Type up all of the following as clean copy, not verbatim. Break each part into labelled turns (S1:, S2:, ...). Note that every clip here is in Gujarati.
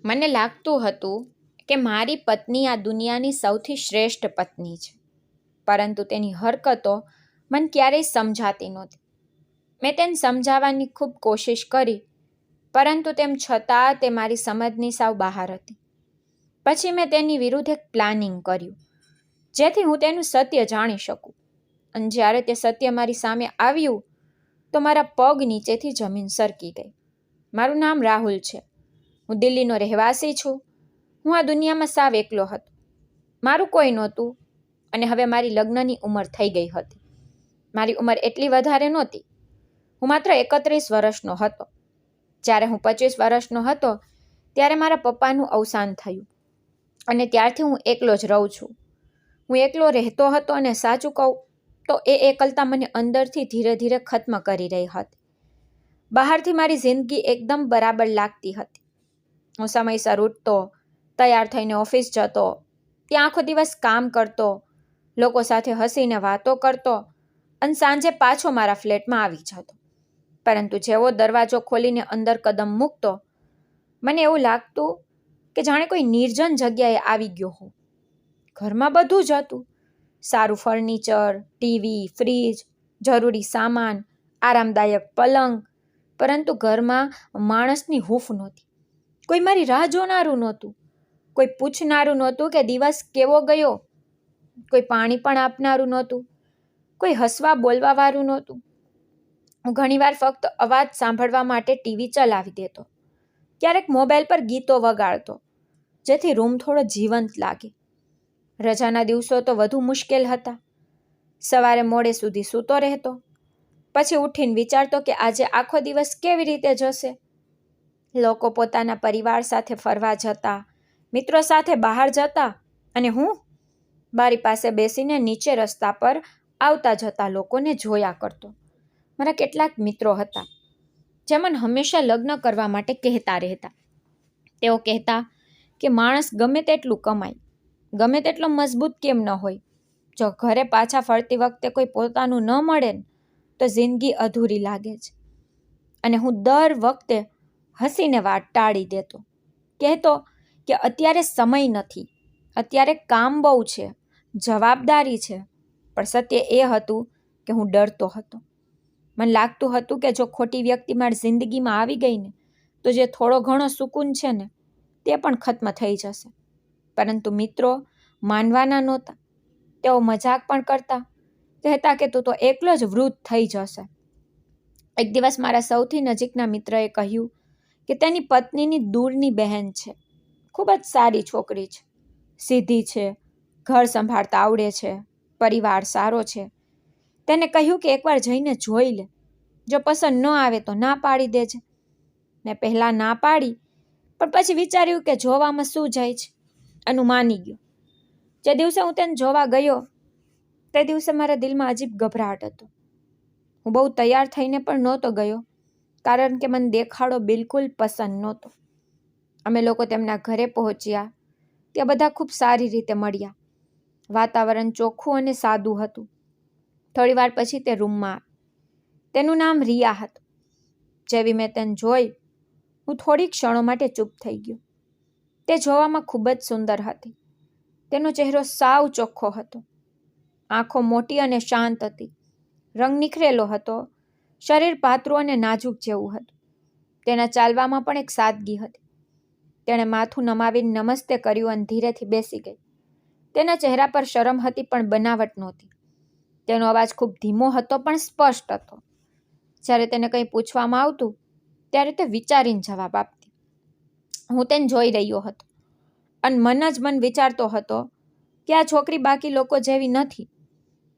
S1: મને લાગતું હતું કે મારી પત્ની આ દુનિયાની સૌથી શ્રેષ્ઠ પત્ની છે, પરંતુ તેની હરકતો મને ક્યારેય સમજાતી નહોતી. મેં તેને સમજાવવાની ખૂબ કોશિશ કરી, પરંતુ તેમ છતાં તે મારી સમજની સાવ બહાર હતી. પછી મેં તેની વિરુદ્ધ એક પ્લાનિંગ કર્યું, જેથી હું તેનું સત્ય જાણી શકું. અને જ્યારે તે સત્ય મારી સામે આવ્યું તો મારા પગ નીચેથી જમીન સરકી ગઈ. મારું નામ રાહુલ છે. હું દિલ્હીનો રહેવાસી છું. હું આ દુનિયામાં સાવ એકલો હતો. મારું કોઈ નહોતું અને હવે મારી લગ્નની ઉંમર થઈ ગઈ હતી. મારી ઉંમર એટલી વધારે નહોતી. હું માત્ર 31 વર્ષનો હતો. જ્યારે હું 25 વર્ષનો હતો ત્યારે મારા પપ્પાનું અવસાન થયું અને ત્યારથી હું એકલો જ રહું છું. હું એકલો રહેતો હતો અને સાચું કહું તો એ એકલતા મને અંદરથી ધીરે ધીરે ખત્મ કરી રહી હતી. બહારથી મારી જિંદગી એકદમ બરાબર લાગતી હતી. હું સમયસર ઉઠતો, તૈયાર થઈને ઓફિસ જતો, ત્યાં આખો દિવસ કામ કરતો, લોકો સાથે હસીને વાતો કરતો અને સાંજે પાછો મારા ફ્લેટમાં આવી જતો. પરંતુ જેવો દરવાજો ખોલીને અંદર કદમ મૂકતો, મને એવું લાગતું કે જાણે કોઈ નિર્જન જગ્યાએ આવી ગયો હોઉં. ઘરમાં બધું જ હતું, સારું ફર્નિચર, ટીવી, ફ્રીજ, જરૂરી સામાન, આરામદાયક પલંગ, પરંતુ ઘરમાં માણસની હૂંફ નહોતી. કોઈ મારી રાહ જોનારું નહોતું, કોઈ પૂછનારું નહોતું કે દિવસ કેવો ગયો, કોઈ પાણી પણ આપનારું નહોતું, કોઈ હસવા બોલવાવાળું નહોતું. હું ઘણીવાર ફક્ત અવાજ સાંભળવા માટે ટીવી ચલાવી દેતો, ક્યારેક મોબાઈલ પર ગીતો વગાડતો, જેથી રૂમ થોડો જીવંત લાગે. રજાના દિવસો તો વધુ મુશ્કેલ હતા. સવારે મોડે સુધી સૂતો રહેતો, પછી ઉઠીને વિચારતો કે આજે આખો દિવસ કેવી રીતે જશે. લોકો પોતાના પરિવાર સાથે ફરવા જતા, મિત્રો સાથે બહાર જતા અને હું બારી પાસે બેસીને નીચે રસ્તા પર આવતા જતા લોકોને જોયા કરતો. મારા કેટલાક મિત્રો હતા જે મને હંમેશા લગ્ન કરવા માટે કહેતા રહેતા. તેઓ કહેતા કે માણસ ગમે તેટલું કમાય, ગમે તેટલો મજબૂત કેમ ન હોય, જો ઘરે પાછા ફરતી વખતે કોઈ પોતાનું ન મળે ને તો જિંદગી અધૂરી લાગે છે. અને હું દર વખતે હસીને વાત ટાળી દેતો, કહેતો કે અત્યારે સમય નથી, અત્યારે કામ બહુ છે, જવાબદારી છે. પણ સત્ય એ હતું કે હું ડરતો હતો. મને લાગતું હતું કે જો ખોટી વ્યક્તિ મારી જિંદગીમાં આવી ગઈ ને તો જે થોડો ઘણો સુકૂન છે ને તે પણ ખત્મ થઈ જશે. પરંતુ મિત્રો માનવાના નહોતા. તેઓ મજાક પણ કરતા, કહેતા કે તું તો એકલો જ વૃદ્ધ થઈ જશે. એક દિવસ મારા સૌથી નજીકના મિત્રએ કહ્યું કે તેની પત્નીની દૂરની બહેન છે, ખૂબ જ સારી છોકરી છે, સીધી છે, ઘર સંભાળતા આવડે છે, પરિવાર સારો છે. તેને કહ્યું કે એકવાર જઈને જોઈ લે, જો પસંદ ન આવે તો ના પાડી દેજે. મેં પહેલાં ના પાડી, પણ પછી વિચાર્યું કે જોવામાં શું જાય છે, અને માની ગયો. જે દિવસે હું તેને જોવા ગયો તે દિવસે મારા દિલમાં અજીબ ગભરાટ હતો. હું બહુ તૈયાર થઈને પણ નહોતો ગયો, કારણ કે મને દેખાડો બિલકુલ પસંદ નહોતો. અમે લોકો તેમના ઘરે પહોંચ્યા. ત્યાં બધા ખૂબ સારી રીતે મળ્યા. વાતાવરણ ચોખ્ખું અને સાદું હતું. થોડીવાર પછી તે રૂમમાં આવી. તેનું નામ રિયા હતું. જેવી મેં તેને જોઈ, હું થોડી ક્ષણો માટે ચૂપ થઈ ગયો. તે જોવામાં ખૂબ જ સુંદર હતી. તેનો ચહેરો સાવ ચોખ્ખો હતો. આંખો મોટી અને શાંત હતી. રંગ નિખરેલો હતો. શરીર પાતળું અને નાજુક જેવું હતું. તેના ચાલવામાં પણ એક સાદગી હતી. તેણે માથું નમાવીને નમસ્તે કર્યું અને ધીરેથી બેસી ગઈ. તેના ચહેરા પર શરમ હતી પણ બનાવટ નહોતી. તેનો અવાજ ખૂબ ધીમો હતો પણ સ્પષ્ટ હતો. જ્યારે તેને કંઈ પૂછવામાં આવતું ત્યારે તે વિચારીને જવાબ આપતી. હું તેને જોઈ રહ્યો હતો અને મન જ મન વિચારતો હતો કે આ છોકરી બાકી લોકો જેવી નથી.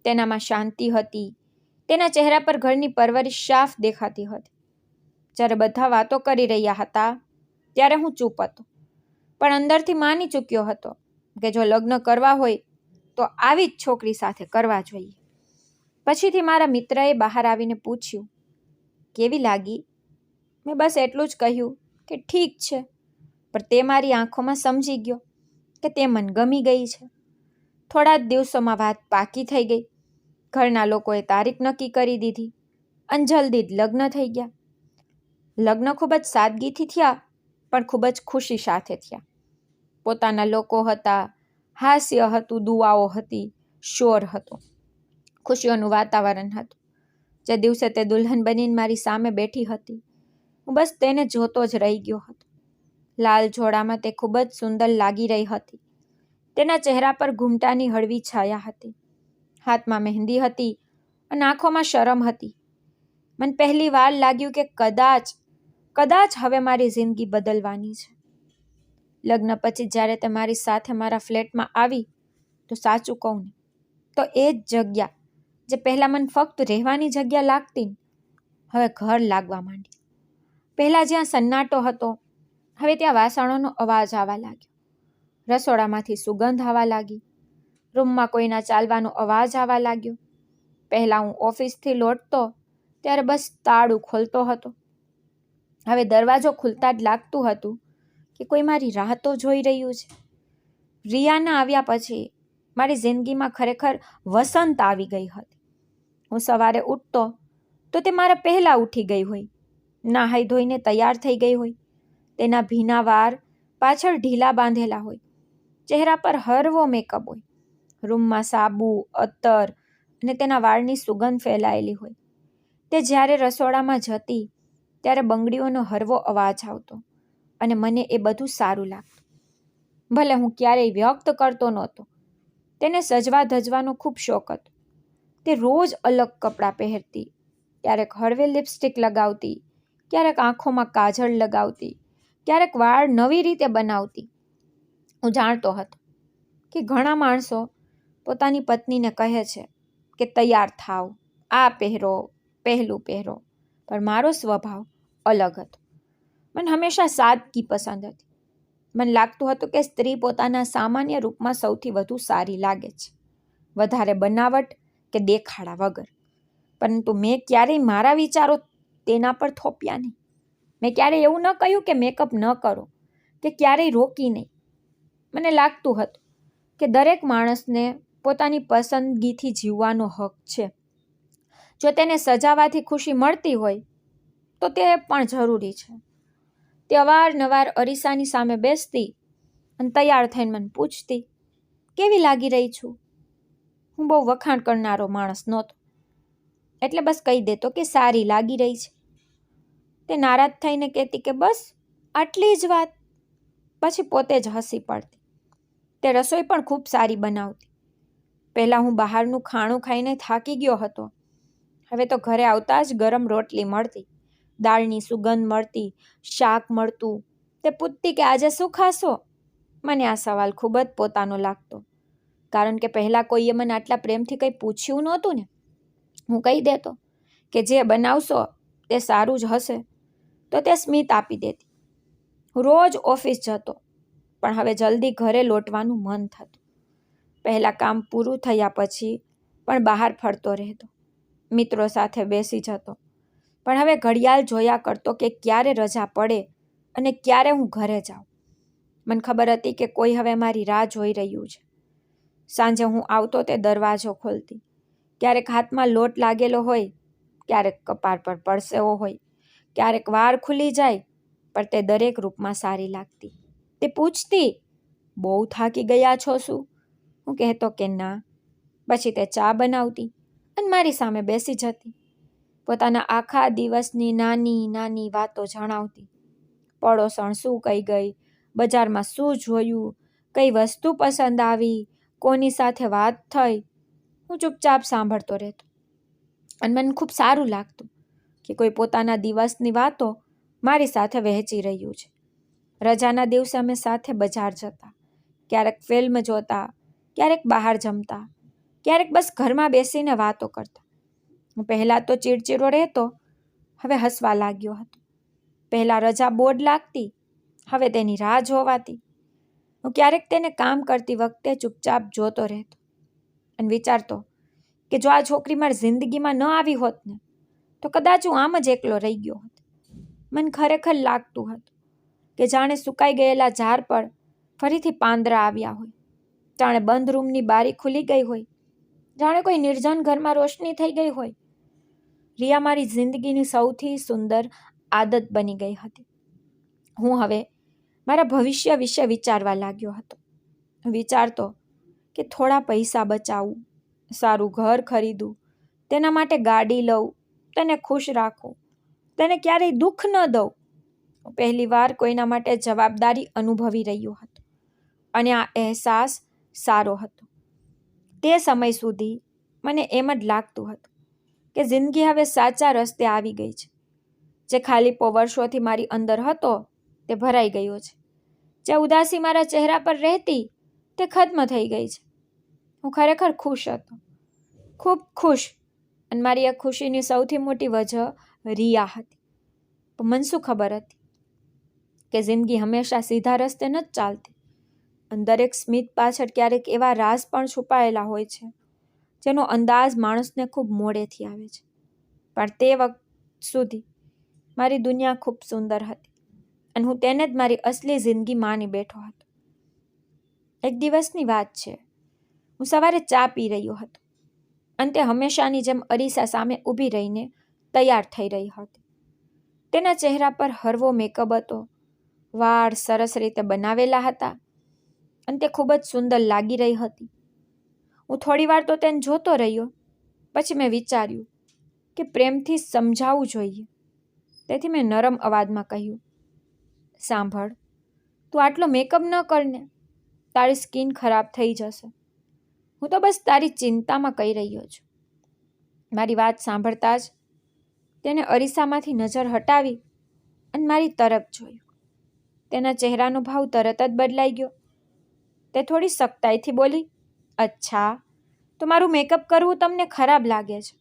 S1: તેનામાં શાંતિ હતી. તેના ચહેરા પર ઘરની પરવરિશ સાફ દેખાતી હતી. જ્યારે બધા વાતો કરી રહ્યા હતા ત્યારે હું ચૂપ હતો, પણ અંદરથી માની ચૂક્યો હતો કે જો લગ્ન કરવા હોય તો આવી જ છોકરી સાથે કરવા જોઈએ. પછીથી મારા મિત્રએ બહાર આવીને પૂછ્યું, કેવી લાગી? મેં બસ એટલું જ કહ્યું કે ઠીક છે, પણ તે મારી આંખોમાં સમજી ગયો કે તે મને ગમી ગઈ છે. થોડા જ દિવસોમાં વાત પાકી થઈ ગઈ. ઘરના લોકોએ તારીખ નક્કી કરી દીધી અને જલ્દી જ લગ્ન થઈ ગયા. લગ્ન ખૂબ જ સાદગીથી થયા, પણ ખૂબ જ ખુશી સાથે થયા. પોતાના લોકો હતા, હાસ્ય હતું, દુઆઓ હતી, શોર હતો, ખુશીઓનું વાતાવરણ હતું. જે દિવસે તે દુલ્હન બનીને મારી સામે બેઠી હતી, હું બસ તેને જોતો જ રહી ગયો હતો. લાલ જોડામાં તે ખૂબ જ સુંદર લાગી રહી હતી. તેના ચહેરા પર ઘૂમટાની હળવી છાયા હતી, હાથમાં મહેંદી હતી અને આંખોમાં શરમ હતી. મને પહેલી વાર લાગ્યું કે કદાચ હવે મારી જિંદગી બદલવાની છે. લગ્ન પછી જ્યારે તે મારી સાથે મારા ફ્લેટમાં આવી, તો સાચું કહું ને તો એ જ જગ્યા જે પહેલાં મને ફક્ત રહેવાની જગ્યા લાગતી ને, હવે ઘર લાગવા માંડી. પહેલાં જ્યાં સન્નાટો હતો, હવે ત્યાં વાસણોનો અવાજ આવવા લાગ્યો, રસોડામાંથી સુગંધ આવવા લાગી, રૂમમાં કોઈના ચાલવાનો અવાજ આવવા લાગ્યો. પહેલાં હું ઓફિસથી લોટતો ત્યારે બસ તાળું ખોલતો હતો, હવે દરવાજો ખુલતા જ લાગતું હતું કે કોઈ મારી રાહ તો જોઈ રહ્યું છે. રિયાના આવ્યા પછી મારી જિંદગીમાં ખરેખર વસંત આવી ગઈ હતી. હું સવારે ઉઠતો તો તે મારા પહેલાં ઉઠી ગઈ હોય, નાહાઈ ધોઈને તૈયાર થઈ ગઈ હોય, તેના ભીના વાળ પાછળ ઢીલા બાંધેલા હોય, ચહેરા પર હળવો મેકઅપ હોય, રૂમમાં સાબુ, અત્તર અને તેના વાળની સુગંધ ફેલાયેલી હોય. તે જ્યારે રસોડામાં જતી ત્યારે બંગડીઓનો હળવો અવાજ આવતો અને મને એ બધું સારું લાગતું. ભલે હું ક્યારેય વ્યક્ત કરતો નહોતો. તેને સજવા ધજવાનો ખૂબ શોખ હતો. તે રોજ અલગ કપડાં પહેરતી, ક્યારેક હળવી લિપસ્ટિક લગાવતી, ક્યારેક આંખોમાં કાજળ લગાવતી, ક્યારેક વાળ નવી રીતે બનાવતી. હું જાણતો હતો કે ઘણા માણસો પોતાની પત્નીને કહે છે કે તૈયાર થાવ, આ પહેરો, પહેલું પહેરો, પણ મારો સ્વભાવ અલગ હતો. મને હંમેશા સાદગી પસંદ હતી. મને લાગતું હતું કે સ્ત્રી પોતાના સામાન્ય રૂપમાં સૌથી વધુ સારી લાગે છે, વધારે બનાવટ કે દેખાડા વગર. પરંતુ મેં ક્યારેય મારા વિચારો તેના પર થોપ્યા નહીં. મેં ક્યારેય એવું ન કહ્યું કે મેકઅપ ન કરો, કે ક્યારેય રોકી નહીં. મને લાગતું હતું કે દરેક માણસને પોતાની પસંદગીથી જીવવાનો હક છે. જો તેને સજાવાથી ખુશી મળતી હોય તો તે પણ જરૂરી છે. તે અવારનવાર અરીસાની સામે બેસતી અને તૈયાર થઈને મને પૂછતી, કેવી લાગી રહી છું? હું બહુ વખાણ કરનારો માણસ નહોતો, એટલે બસ કહી દેતો કે સારી લાગી રહી છે. તે નારાજ થઈને કહેતી કે બસ આટલી જ વાત, પછી પોતે જ હસી પડતી. તે રસોઈ પણ ખૂબ સારી બનાવતી. પહેલાં હું બહારનું ખાણું ખાઈને થાકી ગયો હતો, હવે તો ઘરે આવતા જ ગરમ રોટલી મળતી, દાળની સુગંધ મળતી, શાક મળતું. તે પૂછતી કે આજે શું ખાશો? મને આ સવાલ ખૂબ જ પોતાનો લાગતો, કારણ કે પહેલાં કોઈએ મને આટલા પ્રેમથી કંઈ પૂછ્યું નહોતું ને. હું કહી દેતો કે જે બનાવશો તે સારું જ હશે, તો તે સ્મિત આપી દેતી. હું રોજ ઓફિસ જતો, પણ હવે જલ્દી ઘરે લોટવાનું મન થતું. પહેલાં કામ પૂરું થયા પછી પણ બહાર ફરતો રહેતો, મિત્રો સાથે બેસી જતો, પણ હવે ઘડિયાળ જોયા કરતો કે ક્યારે રજા પડે અને ક્યારે હું ઘરે જાઉં. મને ખબર હતી કે કોઈ હવે મારી રાહ જોઈ રહ્યું છે. સાંજે હું આવતો તે દરવાજો ખોલતી. ક્યારેક હાથમાં લોટ લાગેલો હોય, ક્યારેક કપાળ પર પરસેવો હોય, ક્યારેક વાળ ખુલી જાય, પણ તે દરેક રૂપમાં સારી લાગતી. તે પૂછતી, બહુ થાકી ગયા છો શું? હું કહેતો કે ના. પછી તે ચા બનાવતી અને મારી સામે બેસી જતી. પોતાના આખા દિવસની નાની નાની વાતો જણાવતી. પડોસણ શું કહી ગઈ, બજારમાં શું જોયું, કઈ વસ્તુ પસંદ આવી, કોની સાથે વાત થઈ. હું ચૂપચાપ સાંભળતો રહેતો અને મને ખૂબ સારું લાગતું કે કોઈ પોતાના દિવસની વાતો મારી સાથે વહેંચી રહ્યું છે. રજાના દિવસે અમે સાથે બજાર જતા, ક્યારેક ફિલ્મ જોતા, ક્યારેક બહાર જમતા, ક્યારેક બસ ઘરમાં બેસીને વાતો કરતા. હું પહેલાં તો ચીડચીડો રહેતો, હવે હસવા લાગ્યો હતો. પહેલાં રજા બોર્ડ લાગતી, હવે તેની રાહ જોવાતી. હું ક્યારેક તેને કામ કરતી વખતે ચૂપચાપ જોતો રહેતો અને વિચારતો કે જો આ છોકરી મારી જિંદગીમાં ન આવી હોત ને, તો કદાચ હું આમ જ એકલો રહી ગયો હોત. મને ખરેખર લાગતું હતું કે જાણે સુકાઈ ગયેલા ઝાડ પર ફરીથી પાંદડા આવ્યા હોય, જાણે બંધ રૂમની બારી ખુલી ગઈ હોય, જાણે કોઈ નિર્જન ઘરમાં રોશની થઈ ગઈ હોય. રિયા મારી જિંદગીની સૌથી સુંદર આદત બની ગઈ હતી. હું હવે મારા ભવિષ્ય વિશે વિચારવા લાગ્યો હતો. વિચારતો કે થોડા પૈસા બચાવું, સારું ઘર ખરીદું, તેના માટે ગાડી લઉં, તેને ખુશ રાખું, તેને ક્યારેય દુઃખ ન દઉં. પહેલી વાર કોઈના માટે જવાબદારી અનુભવી રહ્યો હતો અને આ અહેસાસ સારો હતો. તે સમય સુધી મને એમ જ લાગતું હતું કે જિંદગી હવે સાચા રસ્તે આવી ગઈ છે. જે ખાલીપો વર્ષોથી મારી અંદર હતો તે ભરાઈ ગયો છે. જે ઉદાસી મારા ચહેરા પર રહેતી તે ખત્મ થઈ ગઈ છે. હું ખરેખર ખુશ હતો, ખૂબ ખુશ. અને મારી આ ખુશીની સૌથી મોટી વજહ રિયા હતી. પણ મને શું ખબર હતી કે જિંદગી હંમેશા સીધા રસ્તે ન જ ચાલતી. અને દરેક સ્મિત પાછળ ક્યારેક એવા રાઝ પણ છુપાયેલા હોય છે જેનો અંદાજ માણસને ખૂબ મોડેથી આવે છે. પણ તે વખત સુધી મારી દુનિયા ખૂબ સુંદર હતી અને હું તેને જ મારી અસલી જિંદગી માની બેઠો હતો. એક દિવસની વાત છે. હું સવારે ચા પી રહ્યો હતો અને તે હંમેશાની જેમ અરીસા સામે ઊભી રહીને તૈયાર થઈ રહી હતી. તેના ચહેરા પર હળવો મેકઅપ હતો, વાળ સરસ રીતે બનાવેલા હતા અને તે ખૂબ જ સુંદર લાગી રહી હતી. હું થોડી વાર તો તેને જોતો રહ્યો. પછી મેં વિચાર્યું કે પ્રેમથી સમજાવવું જોઈએ. તેથી મેં નરમ અવાજમાં કહ્યું, સાંભળ, તું આટલો મેકઅપ ન કરને, તારી સ્કિન ખરાબ થઈ જશે. હું તો બસ તારી ચિંતામાં કહી રહ્યો છું. મારી વાત સાંભળતા જ તેને અરીસામાંથી નજર હટાવી અને મારી તરફ જોયું. તેના ચહેરાનો ભાવ તરત જ બદલાઈ ગયો. તે થોડી સખ્તાઈથી બોલી, અચ્છા, તો મારું મેકઅપ કરવું તમને ખરાબ લાગે છે.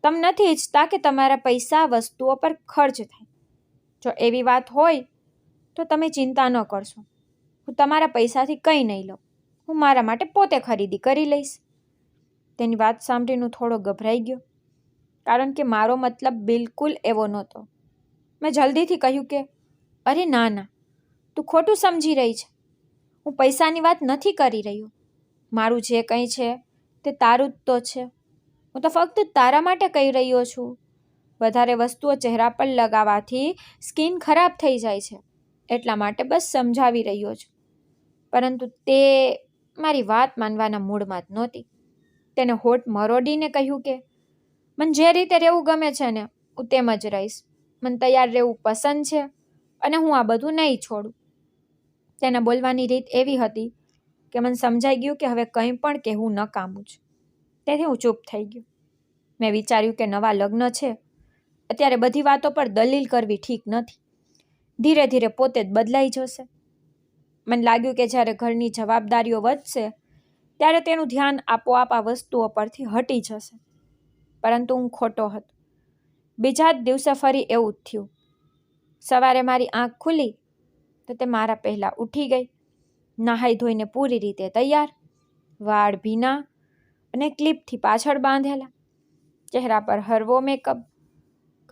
S1: તમે નથી ઈચ્છતા કે તમારા પૈસા વસ્તુઓ પર ખર્ચ થાય. જો એવી વાત હોય તો તમે ચિંતા ન કરશો. હું તમારા પૈસાથી કંઈ નહીં લઉં. હું મારા માટે પોતે ખરીદી કરી લઈશ. તેની વાત સાંભળીને થોડો ગભરાઈ ગયો, કારણ કે મારો મતલબ બિલકુલ એવો નહોતો. મેં જલ્દીથી કહ્યું કે, અરે ના ના, તું ખોટું સમજી રહી છે. હું પૈસાની વાત નથી કરી રહ્યો. મારું જે કંઈ છે તે તારું જ તો છે. હું તો ફક્ત તારા માટે કહી રહ્યો છું. વધારે વસ્તુઓ ચહેરા પર લગાવવાથી સ્કિન ખરાબ થઈ જાય છે, એટલા માટે બસ સમજાવી રહ્યો છું. પરંતુ તે મારી વાત માનવાના મૂડમાં જ નહોતી. તેને હોઠ મરોડીને કહ્યું કે, મને જે રીતે રહેવું ગમે છે ને, હું તેમ જ રહીશ. મને તૈયાર રહેવું પસંદ છે અને હું આ બધું નહીં છોડું. તેના બોલવાની રીત એવી હતી કે મને સમજાઈ ગયું કે હવે કંઈ પણ કહેવું નકામું છે. તેથી હું ચૂપ થઈ ગયો. મેં વિચાર્યું કે નવા લગ્ન છે, અત્યારે બધી વાતો પર દલીલ કરવી ઠીક નથી. ધીરે ધીરે પોતે જ બદલાઈ જશે. મને લાગ્યું કે જ્યારે ઘરની જવાબદારીઓ વધશે ત્યારે તેનું ધ્યાન આપોઆપ આ વસ્તુઓ પરથી હટી જશે. પરંતુ હું ખોટો હતો. બીજા જ દિવસે ફરી એવું જ થયું. સવારે મારી આંખ ખુલી તો તે મારા પહેલાં ઉઠી ગઈ, નહાઈ ધોઈને પૂરી રીતે તૈયાર, વાળ ભીના અને ક્લિપથી પાછળ બાંધેલા, ચહેરા પર હળવો મેકઅપ,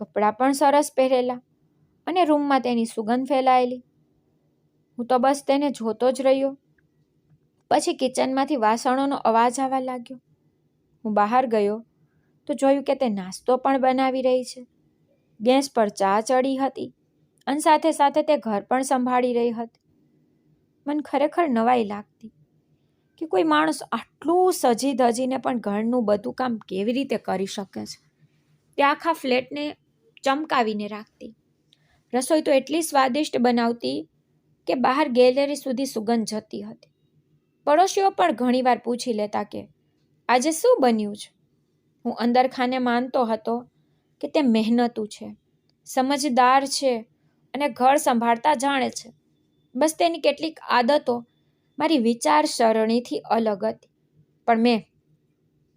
S1: કપડાં પણ સરસ પહેરેલા અને રૂમમાં તેની સુગંધ ફેલાયેલી. હું તો બસ તેને જોતો જ રહ્યો. પછી કિચનમાંથી વાસણોનો અવાજ આવવા લાગ્યો. હું બહાર ગયો તો જોયું કે તે નાસ્તો પણ બનાવી રહી છે. ગેસ પર ચા ચડી હતી અને સાથે સાથે તે ઘર પણ સંભાળી રહી હતી. મને ખરેખર નવાઈ લાગતી કે કોઈ માણસ આટલું સજી ધજીને પણ ઘરનું બધું કામ કેવી રીતે કરી શકે છે. તે આખા ફ્લેટને ચમકાવીને રાખતી. રસોઈ તો એટલી સ્વાદિષ્ટ બનાવતી કે બહાર ગેલેરી સુધી સુગંધ જતી હતી. પડોશીઓ પણ ઘણીવાર પૂછી લેતા કે આજે શું બન્યું છે. હું અંદર ખાને માનતો હતો કે તે મહેનતુ છે, સમજદાર છે અને ઘર સંભાળતા જાણે છે. બસ તેની કેટલીક આદતો મારી વિચારસરણીથી અલગ હતી. પણ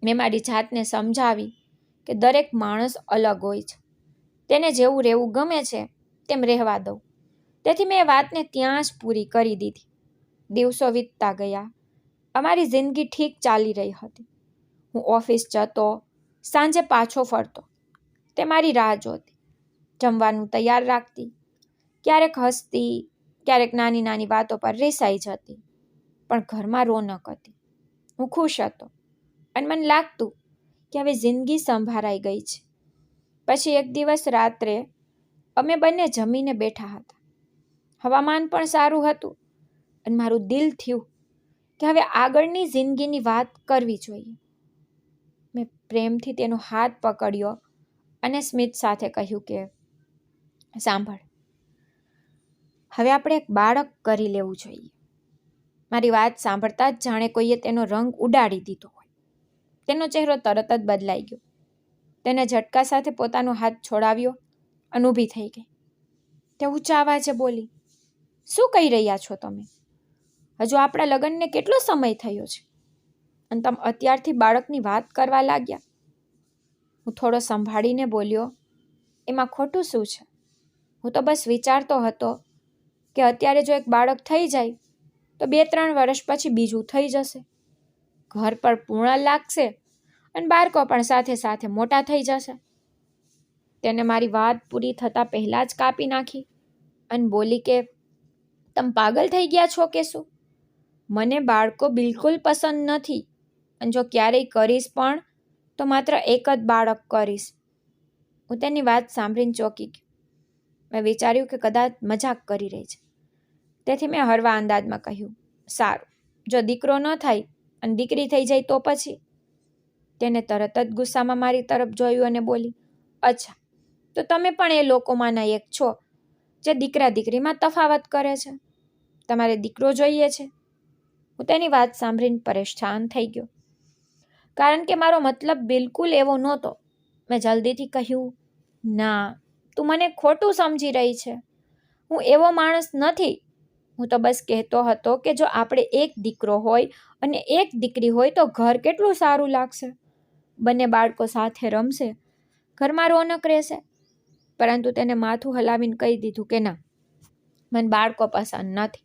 S1: મેં મારી જાતને સમજાવી કે દરેક માણસ અલગ હોય છે. તેને જેવું રહેવું ગમે છે તેમ રહેવા દઉં. તેથી મેં વાતને ત્યાં જ પૂરી કરી દીધી. દિવસો વીતતા ગયા. અમારી જિંદગી ઠીક ચાલી રહી હતી. હું ઓફિસ જતો, સાંજે પાછો ફરતો. તે મારી રાહ જોતી, જમવાનું તૈયાર રાખતી, ક્યારેક હસતી, ક્યારેક નાની નાની વાતો પર રિસાઈ જતી. પણ ઘરમાં રોનક હતી. હું ખુશ હતો અને મને લાગતું કે હવે જિંદગી સંભાળાઈ ગઈ છે. પછી એક દિવસ રાત્રે અમે બંને જમીને બેઠા હતા. હવામાન પણ સારું હતું અને મારું દિલ થયું કે હવે આગળની જિંદગીની વાત કરવી જોઈએ. મેં પ્રેમથી તેનો હાથ પકડ્યો અને સ્મિત સાથે કહ્યું કે સાંભળ, હવે આપણે એક બાળક કરી લેવું જોઈએ. મારી વાત સાંભળતા જ જાણે કોઈએ તેનો રંગ ઉડાડી દીધો હોય. તેનો ચહેરો તરત જ બદલાઈ ગયો. તેને ઝટકા સાથે પોતાનો હાથ છોડાવ્યો અને ઊભી થઈ ગઈ. તે ઊંચા અવાજે બોલી, શું કહી રહ્યા છો તમે? હજુ આપણા લગ્નને કેટલો સમય થયો છે અને તમે અત્યારથી બાળકની વાત કરવા લાગ્યા? હું થોડો સંભાળીને બોલ્યો, એમાં ખોટું શું છે? હું તો બસ વિચારતો હતો કે અત્યારે જો એક બાળક થઈ જાય તો 2-3 વર્ષ પછી બીજું થઈ જશે. ઘર પર પૂર્ણ લાગશે અને બાળકો પણ સાથે સાથે મોટા થઈ જશે. તેને મારી વાત પૂરી થતાં પહેલાં જ કાપી નાખી અને બોલી કે તમે પાગલ થઈ ગયા છો કે શું? મને બાળકો બિલકુલ પસંદ નથી અને જો ક્યારેય કરીશ પણ તો માત્ર એક જ બાળક કરીશ. હું તેની વાત સાંભળીને ચોંકી ગયો. મેં વિચાર્યું કે કદાચ મજાક કરી રહી છે. તેથી મેં હળવા અંદાજમાં કહ્યું, સારું, જો દીકરો ન થાય અને દીકરી થઈ જાય તો પછી? તેને તરત જ ગુસ્સામાં મારી તરફ જોયું અને બોલી, અચ્છા, તો તમે પણ એ લોકોમાંના એક છો જે દીકરા દીકરીમાં તફાવત કરે છે. તમારે દીકરો જોઈએ છે. હું તેની વાત સાંભળીને પરેશાન થઈ ગયો, કારણ કે મારો મતલબ બિલકુલ એવો નહોતો. મેં જલ્દીથી કહ્યું, ના, તું મને ખોટું સમજી રહી છે. હું એવો માણસ નથી. હું તો બસ કહેતો હતો કે જો આપણે એક દીકરો હોય અને એક દીકરી હોય તો ઘર કેટલું સારું લાગશે. બંને બાળકો સાથે રમશે, ઘરમાં રોનક રહેશે. પરંતુ તેને માથું હલાવીને કહી દીધું કે ના, મને બાળકો પસંદ નથી.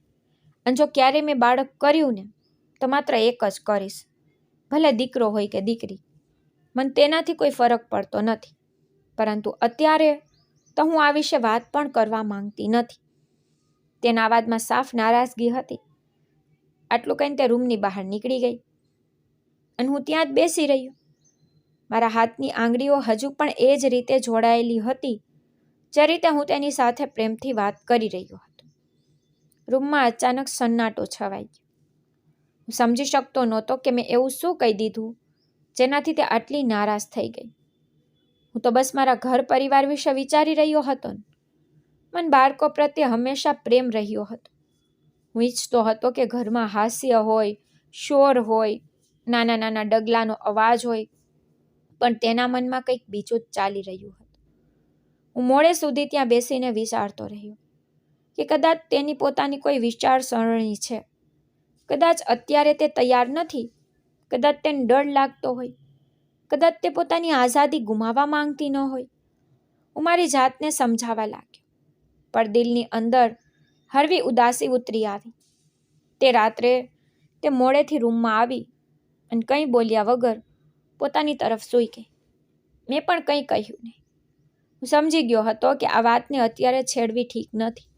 S1: અને જો ક્યારેય મેં બાળક કર્યું ને તો માત્ર એક જ કરીશ, ભલે દીકરો હોય કે દીકરી. મને તેનાથી કોઈ ફરક પડતો નથી. પરંતુ અત્યારે તો હું આ વિશે વાત પણ કરવા માંગતી નથી. તેના અવાજમાં સાફ નારાજગી હતી. આટલું કહીને તે રૂમની બહાર નીકળી ગઈ અને હું ત્યાં જ બેસી રહ્યો. મારા હાથની આંગળીઓ હજુ પણ એ જ રીતે જોડાયેલી હતી જે રીતે હું તેની સાથે પ્રેમથી વાત કરી રહ્યો હતો. રૂમમાં અચાનક સન્નાટો છવાઈ ગયો. હું સમજી શકતો નહોતો કે મેં એવું શું કહી દીધું જેનાથી તે આટલી નારાજ થઈ ગઈ. હું તો બસ મારા ઘર પરિવાર વિશે વિચારી રહ્યો હતો. મને બાળકો પ્રત્યે હંમેશા પ્રેમ રહ્યો હતો. હું ઈચ્છતો હતો કે ઘરમાં હાસ્ય હોય, શોર હોય, નાના નાના ડગલાનો અવાજ હોય, પણ તેના મનમાં કંઈક બીજું જ ચાલી રહ્યું હતું. હું મોડે સુધી ત્યાં બેસીને વિચારતો રહ્યો કે કદાચ તેની પોતાની કોઈ વિચારસરણી છે. કદાચ અત્યારે તે તૈયાર નથી. કદાચ તેને ડર લાગતો હોય. કદાચ તે પોતાની આઝાદી ગુમાવવા માંગતી ન હોય. હું મારી જાતને સમજાવવા લાગ્યો, પણ દિલની અંદર હળવી ઉદાસી ઉતરી આવી. તે રાત્રે તે મોડેથી રૂમમાં આવી અને કંઈ બોલ્યા વગર પોતાની તરફ સૂઈ ગઈ. મેં પણ કંઈ કહ્યું નહીં. હું સમજી ગયો હતો કે આ વાતને અત્યારે છેડવી ઠીક નથી.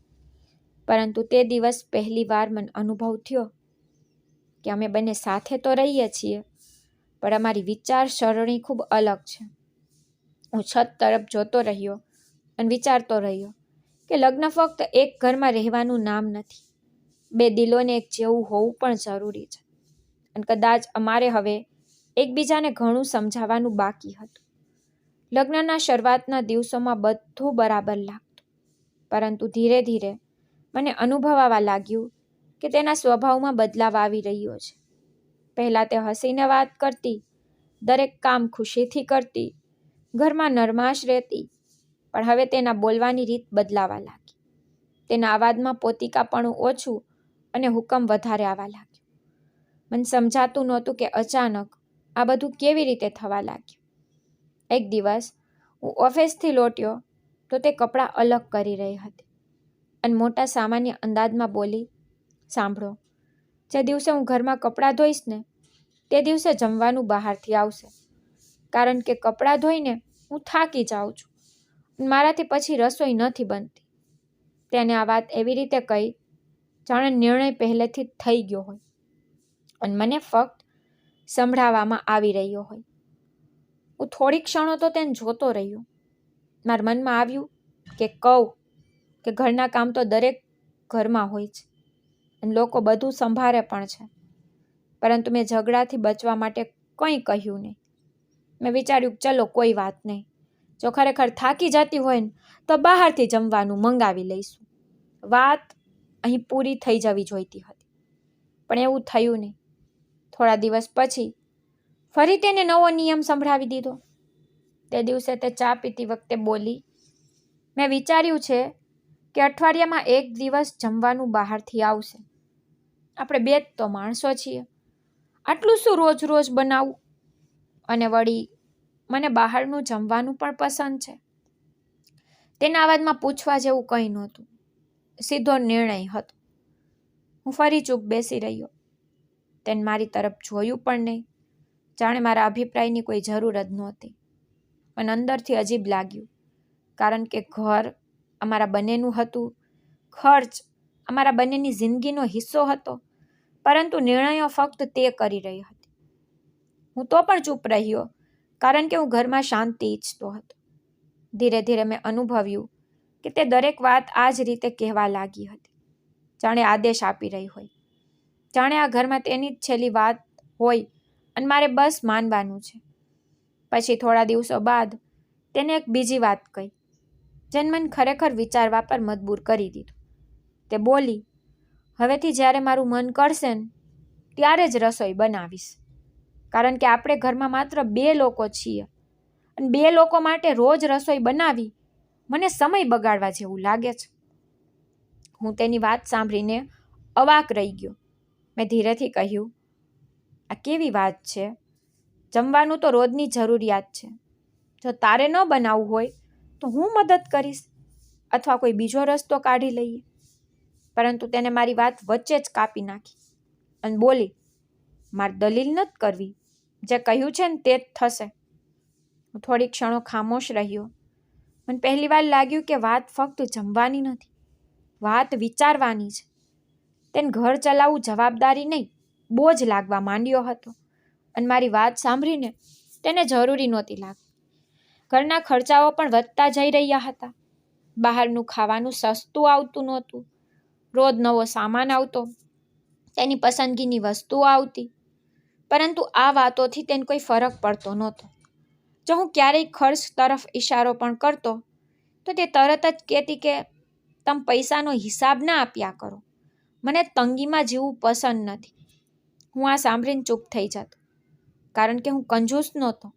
S1: પરંતુ તે દિવસ પહેલી વાર મને અનુભવ થયો કે અમે બંને સાથે તો રહીએ છીએ, પણ અમારી વિચારસરણી ખૂબ અલગ છે. હું છત તરફ જોતો રહ્યો અને વિચારતો રહ્યો કે લગ્ન ફક્ત એક ઘરમાં રહેવાનું નામ નથી. બે દિલોને એક જેવું હોવું પણ જરૂરી છે. અને કદાચ અમારે હવે એકબીજાને ઘણું સમજાવવાનું બાકી હતું. લગ્નના શરૂઆતના દિવસોમાં બધું બરાબર લાગતું, પરંતુ ધીરે ધીરે મને અનુભવવા લાગ્યું કે તેના સ્વભાવમાં બદલાવ આવી રહ્યો છે. પહેલાં તે હસીને વાત કરતી, દરેક કામ ખુશીથી કરતી, ઘરમાં નરમાશ રહેતી, પણ હવે તેના બોલવાની રીત બદલાવા લાગી. તેના અવાજમાં પોતિકાપણું ઓછું અને હુકમ વધારે આવવા લાગ્યો. મને સમજાતું નહોતું કે અચાનક આ બધું કેવી રીતે થવા લાગ્યું. એક દિવસ હું ઓફિસથી લોટ્યો તો તે કપડાં અલગ કરી રહી હતી અને મોટા સામાન્ય અંદાજમાં બોલી, સાંભળો, જે દિવસે હું ઘરમાં કપડાં ધોઈશ ને તે દિવસે જમવાનું બહારથી આવશે, કારણ કે કપડાં ધોઈને હું થાકી જાઉં છું. મારાથી પછી રસોઈ નથી બનતી. તેને આ વાત એવી રીતે કહી જાણે નિર્ણય પહેલેથી જ થઈ ગયો હોય અને મને ફક્ત સંભળાવવામાં આવી રહ્યો હોય. હું થોડી ક્ષણો તો તેને જોતો રહ્યો. મારા મનમાં આવ્યું કે કહું કે ઘરના કામ તો દરેક ઘરમાં હોય છે અને લોકો બધું સંભાળે પણ છે, પરંતુ મેં ઝઘડાથી બચવા માટે કંઈ કહ્યું નહીં. મેં વિચાર્યું ચલો કોઈ વાત નહીં, જો ખરેખર થાકી જતી હોય ને તો બહારથી જમવાનું મંગાવી લઈશું. વાત અહીં પૂરી થઈ જવી જોઈતી હતી, પણ એવું થયું નહીં. થોડા દિવસ પછી ફરી તેને નવો નિયમ સંભળાવી દીધો. તે દિવસે તે ચા પીતી વખતે બોલી, મેં વિચાર્યું છે કે અઠવાડિયામાં એક દિવસ જમવાનું બહારથી આવશે. આપણે બે જ તો માણસો છીએ, આટલું શું રોજ રોજ બનાવવું? અને વળી મને બહારનું જમવાનું પણ પસંદ છે. તેના અવાજમાં પૂછવા જેવું કંઈ નહોતું, સીધો નિર્ણય હતો. હું ફરી ચૂપ બેસી રહ્યો. તેને મારી તરફ જોયું પણ નહીં, જાણે મારા અભિપ્રાયની કોઈ જરૂર જ નહોતી. મને અંદરથી અજીબ લાગ્યું, કારણ કે ઘર અમારા બંનેનું હતું, ખર્ચ અમારા બંનેની જિંદગીનો હિસ્સો હતો, પરંતુ નિર્ણયો ફક્ત તે કરી રહી હતી. હું તો પણ ચૂપ રહ્યો, કારણ કે હું ઘરમાં શાંતિ ઈચ્છતો હતો. ધીરે ધીરે મેં અનુભવ્યું કે તે દરેક વાત આ જ રીતે કહેવા લાગી હતી, જાણે આદેશ આપી રહી હોય, જાણે આ ઘરમાં તેની જ છેલ્લી વાત હોય અને મારે બસ માનવાનું છે. પછી થોડા દિવસો બાદ તેને એક બીજી વાત કહી, જેને મને ખરેખર વિચારવા પર મજબૂર કરી દીધું. તે બોલી, હવેથી જ્યારે મારું મન કરશે ને ત્યારે જ રસોઈ બનાવીશ, કારણ કે આપણે ઘરમાં માત્ર 2 લોકો છીએ અને 2 લોકો માટે રોજ રસોઈ બનાવી મને સમય બગાડવા જેવું લાગે છે. હું તેની વાત સાંભળીને અવાક રહી ગયો. મેં ધીરેથી કહ્યું, આ કેવી વાત છે? જમવાનું તો રોજની જરૂરિયાત છે. જો તારે ન બનાવવું હોય તો હું મદદ કરીશ અથવા કોઈ બીજો રસ્તો કાઢી લઈએ. પરંતુ તેને મારી વાત વચ્ચે જ કાપી નાખી અને બોલી, મારે દલીલ નથી કરવી, જે કહ્યું છે ને તે જ થશે. હું થોડી ક્ષણો ખામોશ રહ્યો. મને પહેલીવાર લાગ્યું કે વાત ફક્ત જમવાની નથી, વાત વિચારવાની છે. તેને ઘર ચલાવવું જવાબદારી નહીં, બોજ લાગવા માંડ્યો હતો અને મારી વાત સાંભળીને તેને જરૂરી નહોતી લાગતી. ઘરના ખર્ચાઓ પણ વધતા જઈ રહ્યા હતા. બહારનું ખાવાનું સસ્તું આવતું નહોતું, રોજ નવો સામાન આવતો, તેની પસંદગીની વસ્તુઓ આવતી, પરંતુ આ વાતોથી તેને કોઈ ફરક પડતો નહોતો. જો હું ક્યારેય ખર્ચ તરફ ઇશારો પણ કરતો તો તે તરત જ કહેતી કે તમે પૈસાનો હિસાબ ના આપ્યા કરો, મને તંગીમાં જીવવું પસંદ નથી. હું આ સાંભળીને ચૂપ થઈ જતો, કારણ કે હું કંજૂસ નહોતો,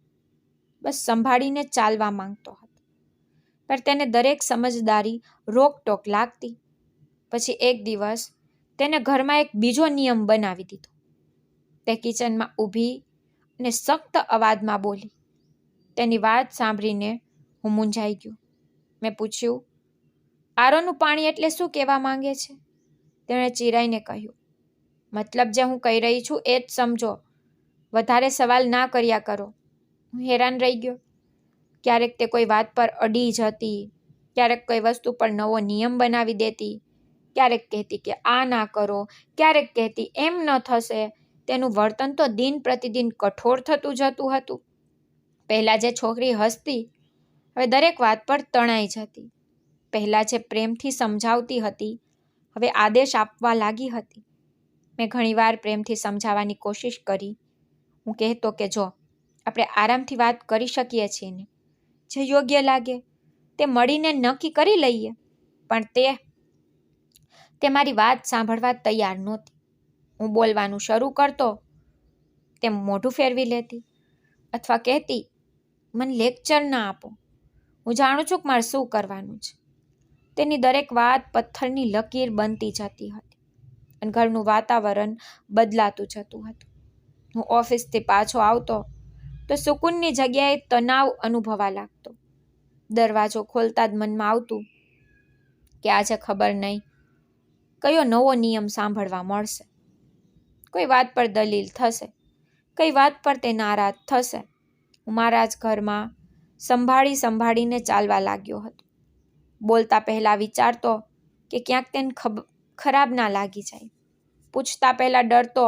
S1: બસ સંભાળીને ચાલવા માંગતો હતો. પણ તેને દરેક સમજદારી રોકટોક લાગતી. પછી એક દિવસ તેને ઘરમાં એક બીજો નિયમ બનાવી દીધો. તે કિચનમાં ઊભી અને સખ્ત અવાજમાં બોલી. તેની વાત સાંભળીને હું મૂંઝાઈ ગયો. મેં પૂછ્યું, આરોનું પાણી એટલે શું કહેવા માંગે છે? તેણે ચિરાઈને કહ્યું, મતલબ જે હું કહી રહી છું એ જ સમજો, વધારે સવાલ ના કર્યા કરો. હું હેરાન રહી ગયો. ક્યારેક તે કોઈ વાત પર અડી જતી, ક્યારેક કોઈ વસ્તુ પર નવો નિયમ બનાવી દેતી, ક્યારેક કહેતી કે આ ના કરો, ક્યારેક કહેતી એમ ન થશે. તેનું વર્તન તો દિન પ્રતિદિન કઠોર થતું જતું હતું. પહેલાં જે છોકરી હસતી, હવે દરેક વાત પર તણાઈ જતી. પહેલાં જે પ્રેમથી સમજાવતી હતી, હવે આદેશ આપવા લાગી હતી. મેં ઘણીવાર પ્રેમથી સમજાવવાની કોશિશ કરી. હું કહેતો કે જો આપણે આરામથી વાત કરી શકીએ છીએ ને, જે યોગ્ય લાગે તે મળીને નક્કી કરી લઈએ, પણ તે મારી વાત સાંભળવા તૈયાર નહોતી. હું બોલવાનું શરૂ કરતો, તે મોઢું ફેરવી લેતી અથવા કહેતી, મને લેક્ચર ના આપો, હું જાણું છું કે મારે શું કરવાનું છે. તેની દરેક વાત પથ્થરની લકીર બનતી જતી હતી અને ઘરનું વાતાવરણ બદલાતું જતું હતું. હું ઓફિસથી પાછો આવતો તો સુકૂનની જગ્યાએ તણાવ અનુભવા લાગતો. દરવાજો ખોલતા જ મનમાં આવતું કે આજે ખબર નહીં કયો નવો નિયમ સાંભળવા મળશે. કોઈ વાત પર દલીલ થશે, કઈ વાત પર તે નારાજ થશે. હું મારા જ ઘરમાં સંભાળીને ચાલવા લાગ્યો હતો. બોલતા પહેલાં વિચારતો કે ક્યાંક તેને ખરાબ ના લાગી જાય. પૂછતા પહેલાં ડરતો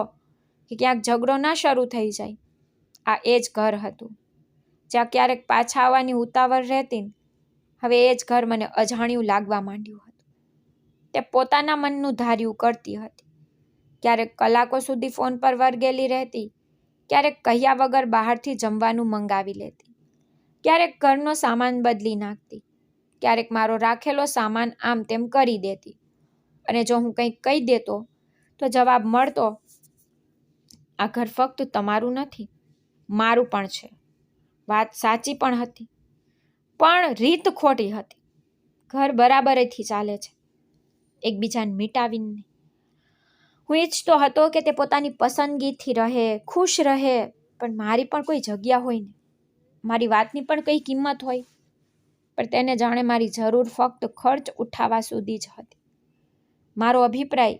S1: કે ક્યાંક ઝઘડો ના શરૂ થઈ જાય. આ એ જ ઘર હતું જ્યાં ક્યારેક પાછા આવવાની ઉતાવળ રહેતી, હવે એ જ ઘર મને અજાણ્યું લાગવા માંડ્યું હતું. તે પોતાના મનનું ધાર્યું કરતી હતી. ક્યારેક કલાકો સુધી ફોન પર વળગેલી રહેતી, ક્યારેક કહ્યા વગર બહારથી જમવાનું મંગાવી લેતી, ક્યારેક ઘરનો સામાન બદલી નાખતી, ક્યારેક મારો રાખેલો સામાન આમ તેમ કરી દેતી. અને જો હું કંઈક કહી દેતો તો જવાબ મળતો, આ ઘર ફક્ત તમારું નથી, મારું પણ છે. વાત સાચી પણ હતી, પણ રીત ખોટી હતી. ઘર બરાબરેથી ચાલે છે, એકબીજાને મિટાવીને. હું ઈચ્છતો હતો કે તે પોતાની પસંદગીથી રહે, ખુશ રહે, પણ મારી પણ કોઈ જગ્યા હોય ને, મારી વાતની પણ કંઈ કિંમત હોય. પણ તેને જાણે મારી જરૂર ફક્ત ખર્ચ ઉઠાવવા સુધી જ હતી. મારો અભિપ્રાય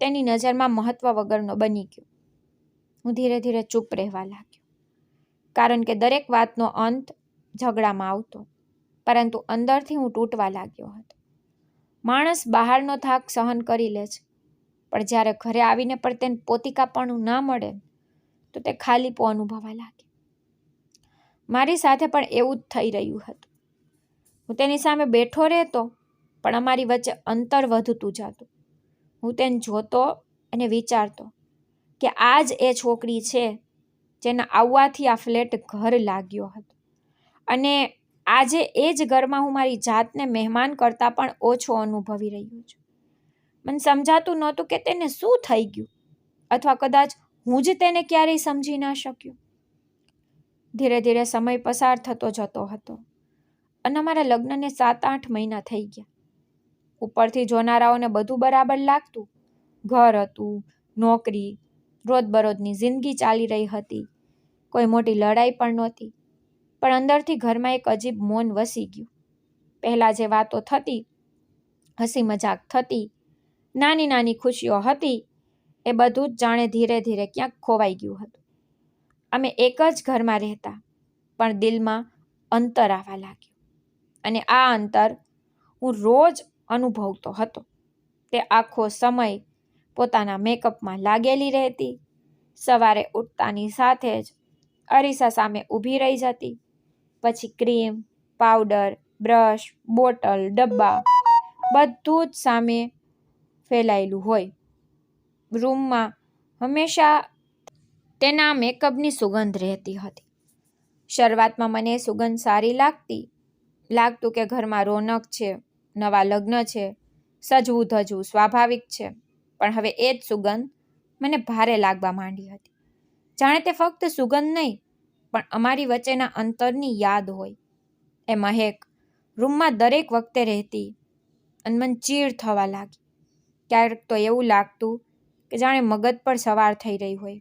S1: તેની નજરમાં મહત્વ વગરનો બની ગયો. હું ધીરે ધીરે ચૂપ રહેવા લાગ્યો, કારણ કે દરેક વાતનો અંત ઝઘડામાં આવતો, પરંતુ અંદરથી હું તૂટવા લાગ્યો હતો. માણસ બહારનો થાક સહન કરી લે છે, પણ જ્યારે ઘરે આવીને પણ તેને પોતિકાપણું ના મળે તો તે ખાલીપો અનુભવવા લાગે. મારી સાથે પણ એવું જ થઈ રહ્યું હતું. હું તેની સામે બેઠો રહેતો, પણ અમારી વચ્ચે અંતર વધતું જતું. હું તેને જોતો અને વિચારતો કે આ જ એ છોકરી છે જેના આવવાથી આ ફ્લેટ ઘર લાગ્યો હતો, અને આજે એ જ ઘરમાં હું મારી જાતને મહેમાન કરતાં પણ ઓછો અનુભવી રહ્યો છું. મને સમજાતું નહોતું કે તેને શું થઈ ગયું, અથવા કદાચ હું જ તેને ક્યારેય સમજી ના શક્યો. ધીરે ધીરે સમય પસાર થતો જતો હતો અને અમારા લગ્નને 7-8 મહિના થઈ ગયા. ઉપરથી જોનારાઓને બધું બરાબર લાગતું. ઘર હતું, નોકરી, રોજબરોજની જિંદગી ચાલી રહી હતી. કોઈ મોટી લડાઈ પણ નહોતી, પણ અંદરથી ઘરમાં એક અજીબ મૌન વસી ગયું. પહેલાં જે વાતો થતી, હસી મજાક થતી, નાની નાની ખુશીઓ હતી, એ બધું જ જાણે ધીરે ધીરે ક્યાંક ખોવાઈ ગયું હતું. અમે એક જ ઘરમાં રહેતા, પણ દિલમાં અંતર આવવા લાગ્યું, અને આ અંતર હું રોજ અનુભવતો હતો. તે આખો સમય પોતાના મેકઅપમાં લાગેલી રહેતી, સવારે ઉઠતાની સાથે જ અરીસા સામે ઊભી રહી જતી, પછી ક્રીમ, પાવડર, બ્રશ, બોટલ, ડબ્બા બધું જ સામે ફેલાયેલું હોય. રૂમમાં હંમેશા તેના મેકઅપની સુગંધ રહેતી હતી. શરૂઆતમાં મને એ સુગંધ સારી લાગતું કે ઘરમાં રોનક છે, નવા લગ્ન છે, સજવું ધજવું સ્વાભાવિક છે. પણ હવે એ જ સુગંધ મને ભારે લાગવા માંડી હતી. જાણે તે ફક્ત સુગંધ નહીં, પણ અમારી વચ્ચેના અંતરની યાદ હોય. એ મહેક રૂમમાં દરેક વખતે રહેતી અને મને ચીડ થવા લાગી. ક્યારેક તો એવું લાગતું કે જાણે મગજ પર સવાર થઈ રહી હોય.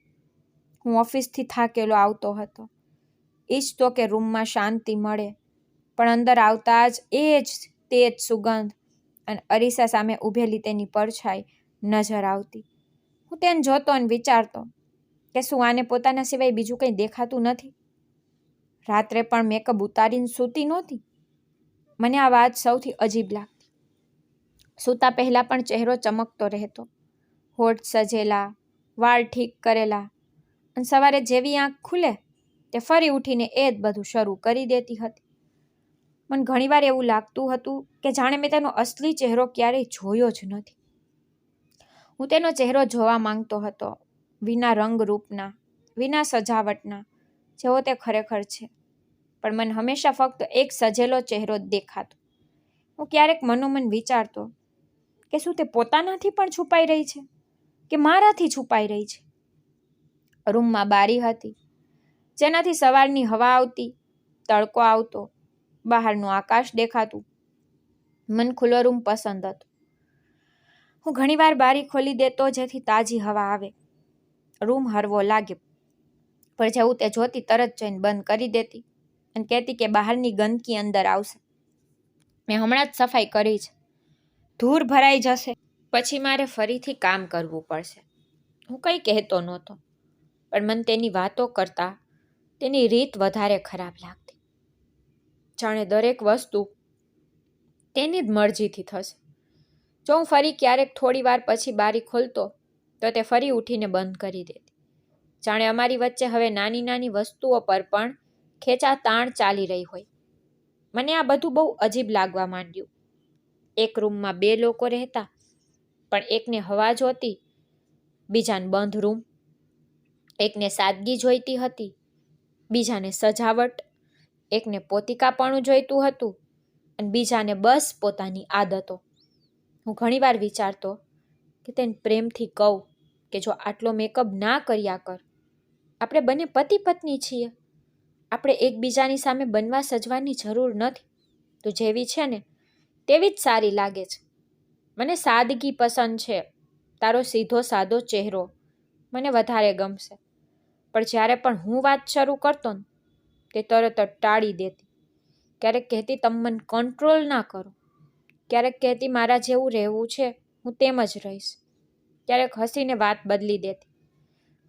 S1: હું ઓફિસથી થાકેલો આવતો હતો, ઈચ્છતો કે રૂમમાં શાંતિ મળે, પણ અંદર આવતા જ તે જ સુગંધ અને અરીસા સામે ઊભેલી તેની પરછાઈ નજર આવતી. હું તેને જોતો અને વિચારતો કે શું આને પોતાના સિવાય બીજું કંઈ દેખાતું નથી? રાત્રે પણ મેકઅપ ઉતારીને સૂતી નહોતી. મને આ વાત સૌથી અજીબ લાગતી. સૂતા પહેલાં પણ ચહેરો ચમકતો રહેતો, હોઠ સજેલા, વાળ ઠીક કરેલા, અને સવારે જેવી આંખ ખુલે તે ફરી ઉઠીને એ જ બધું શરૂ કરી દેતી હતી. મને ઘણીવાર એવું લાગતું હતું કે જાણે મેં તેનો અસલી ચહેરો ક્યારેય જોયો જ નથી. હું તેનો ચહેરો જોવા માંગતો હતો, વિના રંગરૂપના, વિના સજાવટના, જેવો તે ખરેખર છે. પણ મને હંમેશા ફક્ત એક સજેલો ચહેરો જ દેખાતો. હું ક્યારેક મનોમન વિચારતો કે શું તે પોતાનાથી પણ છુપાઈ રહી છે, કે મારાથી છુપાઈ રહી છે? રૂમમાં બારી હતી, જેનાથી સવારની હવા આવતી, તડકો આવતો, બહારનું આકાશ દેખાતું. મને ખુલ્લો રૂમ પસંદ હતો. હું ઘણીવાર બારી ખોલી દેતો જેથી તાજી હવા આવે. રૂમ હરવો લાગ્યો, પણ જેવું તે જોતી તરત જઈને બંધ કરી દેતી અને કહેતી કે બહારની ગંદકી અંદર આવશે. મેં હમણાં જ સફાઈ કરી છે, ધૂળ ભરાઈ જશે, પછી મારે ફરીથી કામ કરવું પડશે. હું કંઈ કહેતો નહોતો, પણ મને તેની વાતો કરતાં તેની રીત વધારે ખરાબ લાગતી. જાણે દરેક વસ્તુ તેની જ મરજીથી થશે. જો હું ફરી ક્યારેક થોડી વાર પછી બારી ખોલતો તો તે ફરી ઉઠીને બંધ કરી દેતી. જાણે અમારી વચ્ચે હવે નાની નાની વસ્તુઓ પર પણ ખેંચાતાણ ચાલી રહી હોય. મને આ બધું બહુ અજીબ લાગવા માંડ્યું. એક રૂમમાં 2 લોકો રહેતા, પણ એકને હવા જોતી, બીજાને બંધ રૂમ, એકને સાદગી જોઈતી હતી, બીજાને સજાવટ, એકને પોતિકાપણું જોઈતું હતું અને બીજાને બસ પોતાની આદતો. હું ઘણીવાર વિચારતો કે તેને પ્રેમથી કહું કે જો આટલો મેકઅપ ના કર્યા કર. આપણે બંને પતિ પત્ની છીએ. આપણે એકબીજાની સામે બનવા સજવાની જરૂર નથી. તું જેવી છે ને તેવી જ સારી લાગે છે. મને સાદગી પસંદ છે. તારો સીધો સાદો ચહેરો મને વધારે ગમશે. પણ જ્યારે પણ હું વાત શરૂ કરતો ને તે તરત જ ટાળી દેતી. ક્યારેક કહેતી તમે મને કંટ્રોલ ના કરો. ક્યારેક કહેતી મારા જેવું રહેવું છે, હું તેમ જ રહીશ. ક્યારેક હસીને વાત બદલી દેતી.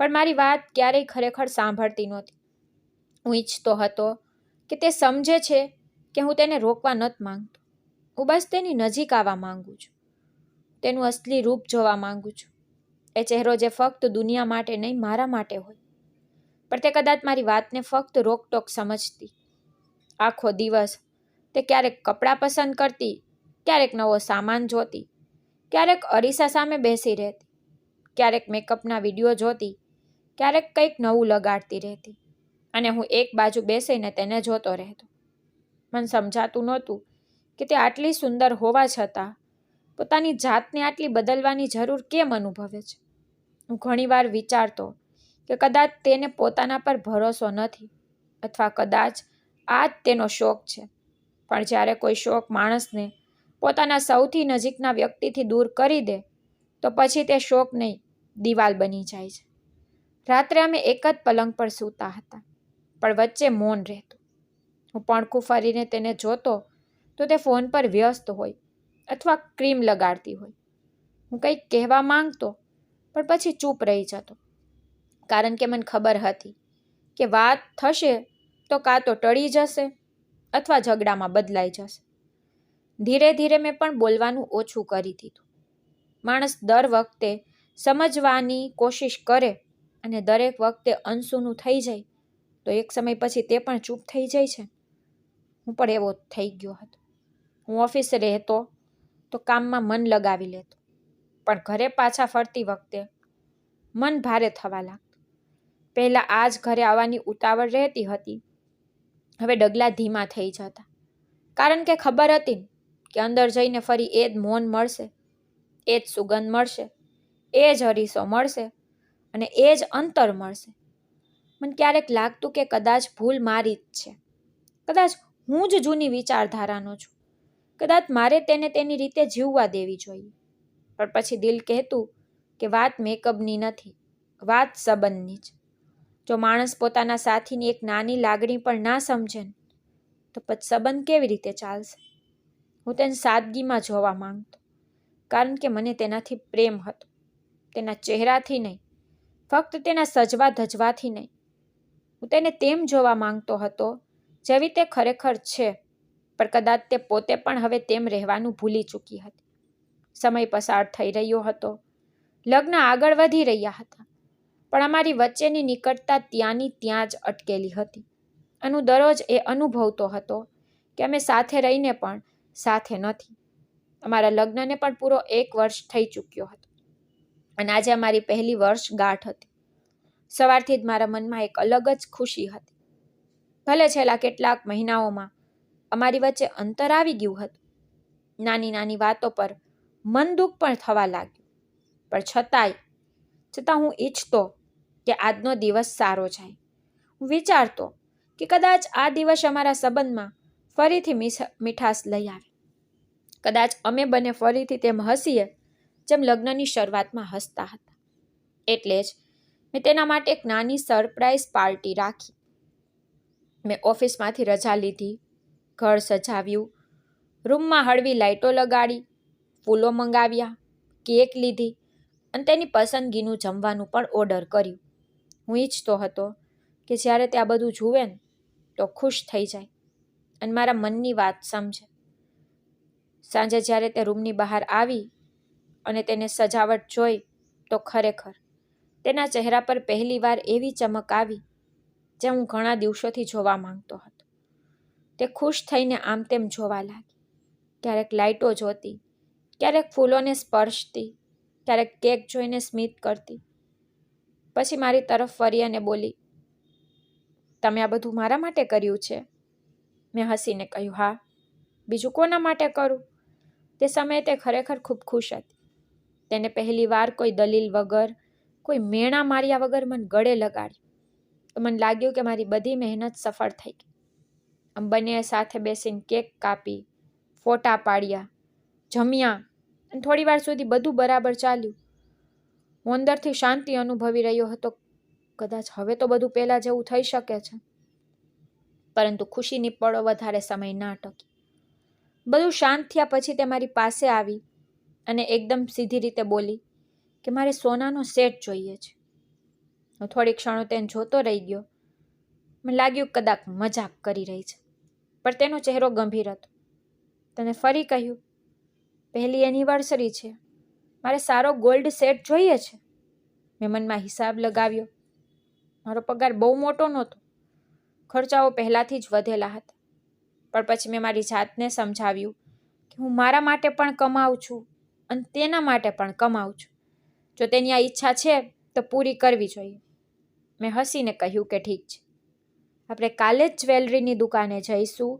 S1: પણ મારી વાત ક્યારેય ખરેખર સાંભળતી નહોતી. હું ઈચ્છતો હતો કે તે સમજે છે કે હું તેને રોકવા નથી માંગતો. હું બસ તેની નજીક આવવા માંગુ છું. તેનું અસલી રૂપ જોવા માંગુ છું. એ ચહેરો જે ફક્ત દુનિયા માટે નહીં, મારા માટે હોય. પણ તે કદાચ મારી વાતને ફક્ત રોકટોક સમજતી. આખો દિવસ તે ક્યારેક કપડાં પસંદ કરતી, ક્યારેક નવો સામાન જોતી, ક્યારેક અરીસા સામે બેસી રહેતી, ક્યારેક મેકઅપના વિડીયો જોતી, ક્યારેક કંઈક નવું લગાડતી રહેતી. અને હું એક બાજુ બેસીને તેને જોતો રહેતો. મને સમજાતું નહોતું કે તે આટલી સુંદર હોવા છતાં પોતાની જાતને આટલી બદલવાની જરૂર કેમ અનુભવે છે. હું ઘણીવાર વિચારતો કે કદાચ તેને પોતાના પર ભરોસો નથી, અથવા કદાચ આ જ તેનો શોખ છે. પણ જ્યારે કોઈ શોખ માણસને પોતાના સૌથી નજીકના વ્યક્તિથી દૂર કરી દે તો પછી તે શોખ નહીં, દિવાલ બની જાય છે. રાત્રે અમે એક જ પલંગ પર સૂતા હતા, પણ વચ્ચે મૌન રહેતું. હું પણખું ફરીને તેને જોતો તો તે ફોન પર વ્યસ્ત હોય અથવા ક્રીમ લગાડતી હોય. હું કંઈક કહેવા માંગતો પણ પછી ચૂપ રહી જતો, કારણ કે મને ખબર હતી કે વાત થશે તો કાં તો ટળી જશે અથવા ઝઘડામાં બદલાઈ જશે. ધીરે ધીરે મેં પણ બોલવાનું ઓછું કરી દીધું. માણસ દર વખતે સમજવાની કોશિશ કરે અને દરેક વખતે અનસુનું થઈ જાય તો એક સમય પછી તે પણ ચૂપ થઈ જાય છે. હું પણ એવો થઈ ગયો હતો. હું ઓફિસે રહેતો તો કામમાં મન લગાવી લેતો, પણ ઘરે પાછા ફરતી વખતે મન ભારે થવા લાગતું. પહેલાં આ જ ઘરે આવવાની ઉતાવળ રહેતી હતી, હવે ડગલા ધીમા થઈ જતા, કારણ કે ખબર હતી કે અંદર જઈને ફરી એ જ મૌન મળશે, એ જ સુગંધ મળશે, એ જ હરીસો મળશે અને એ જ અંતર મળશે. મને ક્યારેક લાગતું કે કદાચ ભૂલ મારી જ છે. કદાચ હું જ જૂની વિચારધારાનો છું. કદાચ મારે તેને તેની રીતે જીવવા દેવી જોઈએ. પણ પછી દિલ કહેતું કે વાત મેકઅપની નથી, વાત સંબંધની જ. જો માણસ પોતાના સાથીની એક નાની લાગણી પણ ના સમજે તો પછી સંબંધ કેવી રીતે ચાલશે? હું તેને સાદગીમાં જોવા માંગતો, કારણ કે મને તેનાથી પ્રેમ હતો. તેના ચહેરાથી નહીં, ફક્ત તેના સજવા ધજવાથી નહીં. હું તેને તેમ જોવા માંગતો હતો જેવી તે ખરેખર છે. પણ કદાચ તે પોતે પણ હવે તેમ રહેવાનું ભૂલી ચૂકી હતી. સમય પસાર થઈ રહ્યો હતો, લગ્ન આગળ વધી રહ્યા હતા, પણ અમારી વચ્ચેની નિકટતા ત્યાંની ત્યાં જ અટકેલી હતી. અને હું દરરોજ એ અનુભવતો હતો કે અમે સાથે રહીને પણ સાથે નથી. અમારા લગ્નને પણ પૂરો 1 વર્ષ થઈ ચૂક્યો હતો અને આજે અમારી પહેલી વર્ષગાંઠ હતી. સવારથી જ મારા મનમાં એક અલગ જ ખુશી હતી. ભલે છેલ્લા કેટલાક મહિનાઓમાં અમારી વચ્ચે અંતર આવી ગયું હતું, નાની નાની વાતો પર મન દુઃખ પણ થવા લાગ્યું, પણ છતાં હું ઈચ્છતો કે આજનો દિવસ સારો જાય. હું વિચારતો કે કદાચ આ દિવસ અમારા સંબંધમાં ફરીથી મીઠાશ લઈ આવે. કદાચ અમે બંને ફરીથી તેમ હસીએ જેમ લગ્નની શરૂઆતમાં હસતા હતા. એટલે જ મેં તેના માટે એક નાની સરપ્રાઈઝ પાર્ટી રાખી. મેં ઓફિસમાંથી રજા લીધી, ઘર સજાવ્યું, રૂમમાં હળવી લાઇટો લગાડી, ફૂલો મંગાવ્યા, કેક લીધી અને તેની પસંદગીનું જમવાનું પણ ઓર્ડર કર્યું. હું ઈચ્છતો હતો કે જ્યારે તે આ બધું જુએ ને તો ખુશ થઈ જાય અને મારા મનની વાત સમજે. સાંજે જ્યારે તે રૂમની બહાર આવી અને તેને સજાવટ જોઈ તો ખરેખર તેના ચહેરા પર પહેલીવાર એવી ચમક આવી જે હું ઘણા દિવસોથી જોવા માંગતો હતો. તે ખુશ થઈને આમ તેમ જોવા લાગી, ક્યારેક લાઇટો જોતી, ક્યારેક ફૂલોને સ્પર્શતી, ક્યારેક કેક જોઈને સ્મિત કરતી. પછી મારી તરફ ફરી અને બોલી, તમે આ બધું મારા માટે કર્યું છે? મેં હસીને કહ્યું, હા, બીજું કોના માટે કરું? તે સમયે તે ખરેખર ખૂબ ખુશ હતી. તેને પહેલી વાર કોઈ દલીલ વગર, કોઈ મેણા માર્યા વગર મને ગળે લગાડ્યું. તો મને લાગ્યું કે મારી બધી મહેનત સફળ થઈ ગઈ. આમ બંને સાથે બેસીને કેક કાપી, ફોટા પાડ્યા, જમ્યા અને થોડી વાર સુધી બધું બરાબર ચાલ્યું. હું અંદરથી શાંતિ અનુભવી રહ્યો હતો. કદાચ હવે તો બધું પહેલાં જેવું થઈ શકે છે. પરંતુ ખુશીની પળો વધારે સમય ના ટકી. બધું શાંત થયા પછી તે મારી પાસે આવી અને એકદમ સીધી રીતે બોલી કે મારે સોનાનો સેટ જોઈએ છે. હું થોડી ક્ષણો તેને જોતો રહી ગયો. મને લાગ્યું કદાચ મજાક કરી રહી છે, પણ તેનો ચહેરો ગંભીર હતો. તેને ફરી કહ્યું, પહેલી એનિવર્સરી છે, મારે સારો ગોલ્ડ સેટ જોઈએ છે. મેં મનમાં હિસાબ લગાવ્યો. મારો પગાર બહુ મોટો નહોતો. ખર્ચાઓ પહેલાંથી જ વધેલા હતા. પણ પછી મેં મારી જાતને સમજાવ્યું કે હું મારા માટે પણ કમાઉં છું અને તેના માટે પણ કમાઉં છું. જો તેની આ ઈચ્છા છે તો પૂરી કરવી જોઈએ. મેં હસીને કહ્યું કે ઠીક છે, આપણે કાલે જ જ્વેલરીની દુકાને જઈશું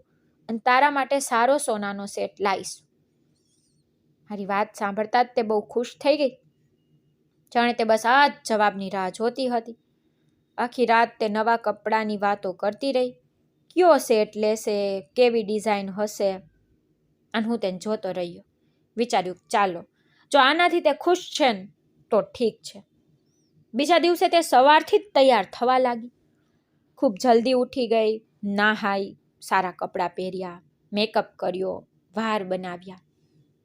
S1: અને તારા માટે સારો સોનાનો સેટ લાવીશું. મારી વાત સાંભળતા જ તે બહુ ખુશ થઈ ગઈ. જાણે તે બસ આ જ જવાબની રાહ જોતી હતી. આખી રાત તે નવા કપડાની વાતો કરતી રહી. કયો સેટ લેશે, કેવી ડિઝાઇન હશે, અને હું તેને જોતો રહ્યો. વિચાર્યું, ચાલો, જો આનાથી તે ખુશ છે ને તો ઠીક છે. બીજા દિવસે તે સવારથી જ તૈયાર થવા લાગી. ખૂબ જલ્દી ઉઠી ગઈ, નાહાઈ, સારા કપડાં પહેર્યા, મેકઅપ કર્યો, વાળ બનાવ્યા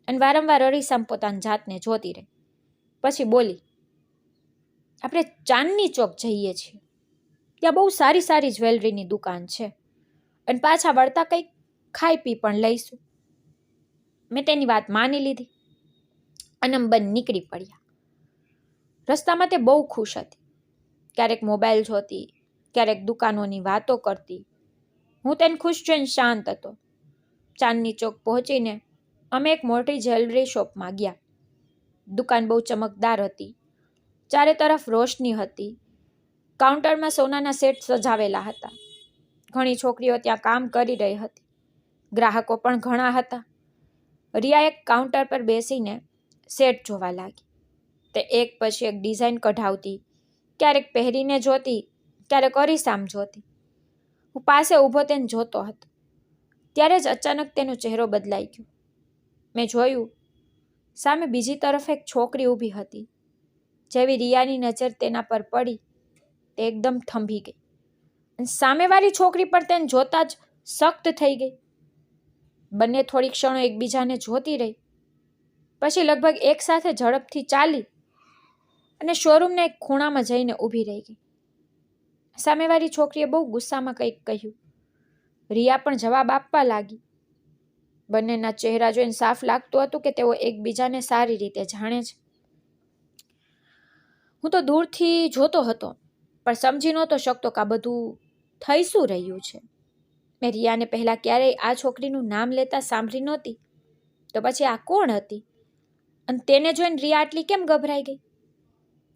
S1: અને વારંવાર અરીસામાં પોતાની જાતને જોતી રહી. પછી બોલી, આપણે ચાંદની ચોક જઈએ છીએ. ત્યાં બહુ સારી સારી જ્વેલરીની દુકાન છે અને પાછા વળતા કંઈક ખાઈ પી પણ લઈશું. મેં તેની વાત માની લીધી અને અમે બંને નીકળી પડ્યા. રસ્તામાં તે બહુ ખુશ હતી. ક્યારેક મોબાઈલ જોતી, ક્યારેક દુકાનોની વાતો કરતી. હું તેને ખુશ જોઈને શાંત હતો. ચાંદની ચોક પહોંચીને અમે એક મોટી જ્વેલરી શોપમાં ગયા. દુકાન બહુ ચમકદાર હતી. ચારે તરફ રોશની હતી. કાઉન્ટરમાં સોનાના સેટ સજાવેલા હતા. ઘણી છોકરીઓ ત્યાં કામ કરી રહી હતી. ગ્રાહકો પણ ઘણા હતા. રિયા એક કાઉન્ટર પર બેસીને સેટ જોવા લાગી. તે એક પછી એક ડિઝાઇન કઢાવતી, ક્યારેક પહેરીને જોતી, ક્યારેક અરીસામ જોતી. હું પાસે ઊભો તેને જોતો હતો. ત્યારે જ અચાનક તેનો ચહેરો બદલાઈ ગયો. મેં જોયું, સામે બીજી તરફ એક છોકરી ઊભી હતી. જેવી રિયાની નજર તેના પર પડી, તે એકદમ થંભી ગઈ અને સામેવાળી છોકરી પર તેને જોતા જ સખ્ત થઈ ગઈ. બંને થોડી ક્ષણો એકબીજાને જોતી રહી. પછી લગભગ એક સાથે ઝડપથી ચાલી અને શોરૂમના એક ખૂણામાં જઈને ઊભી રહી ગઈ. સામેવાળી છોકરીએ બહુ ગુસ્સામાં કંઈક કહ્યું. રિયા પણ જવાબ આપવા લાગી. બંનેના ચહેરા જોઈને સાફ લાગતું હતું કે તેઓ એકબીજાને સારી રીતે જાણે છે. હું તો દૂરથી જોતો હતો, પણ સમજી નહોતો શકતો કે આ બધું થઈ શું રહ્યું છે. મેં રિયાને પહેલાં ક્યારેય આ છોકરીનું નામ લેતા સાંભળી નહોતી. તો પછી આ કોણ હતી? અને તેને જોઈને રિયા આટલી કેમ ગભરાઈ ગઈ?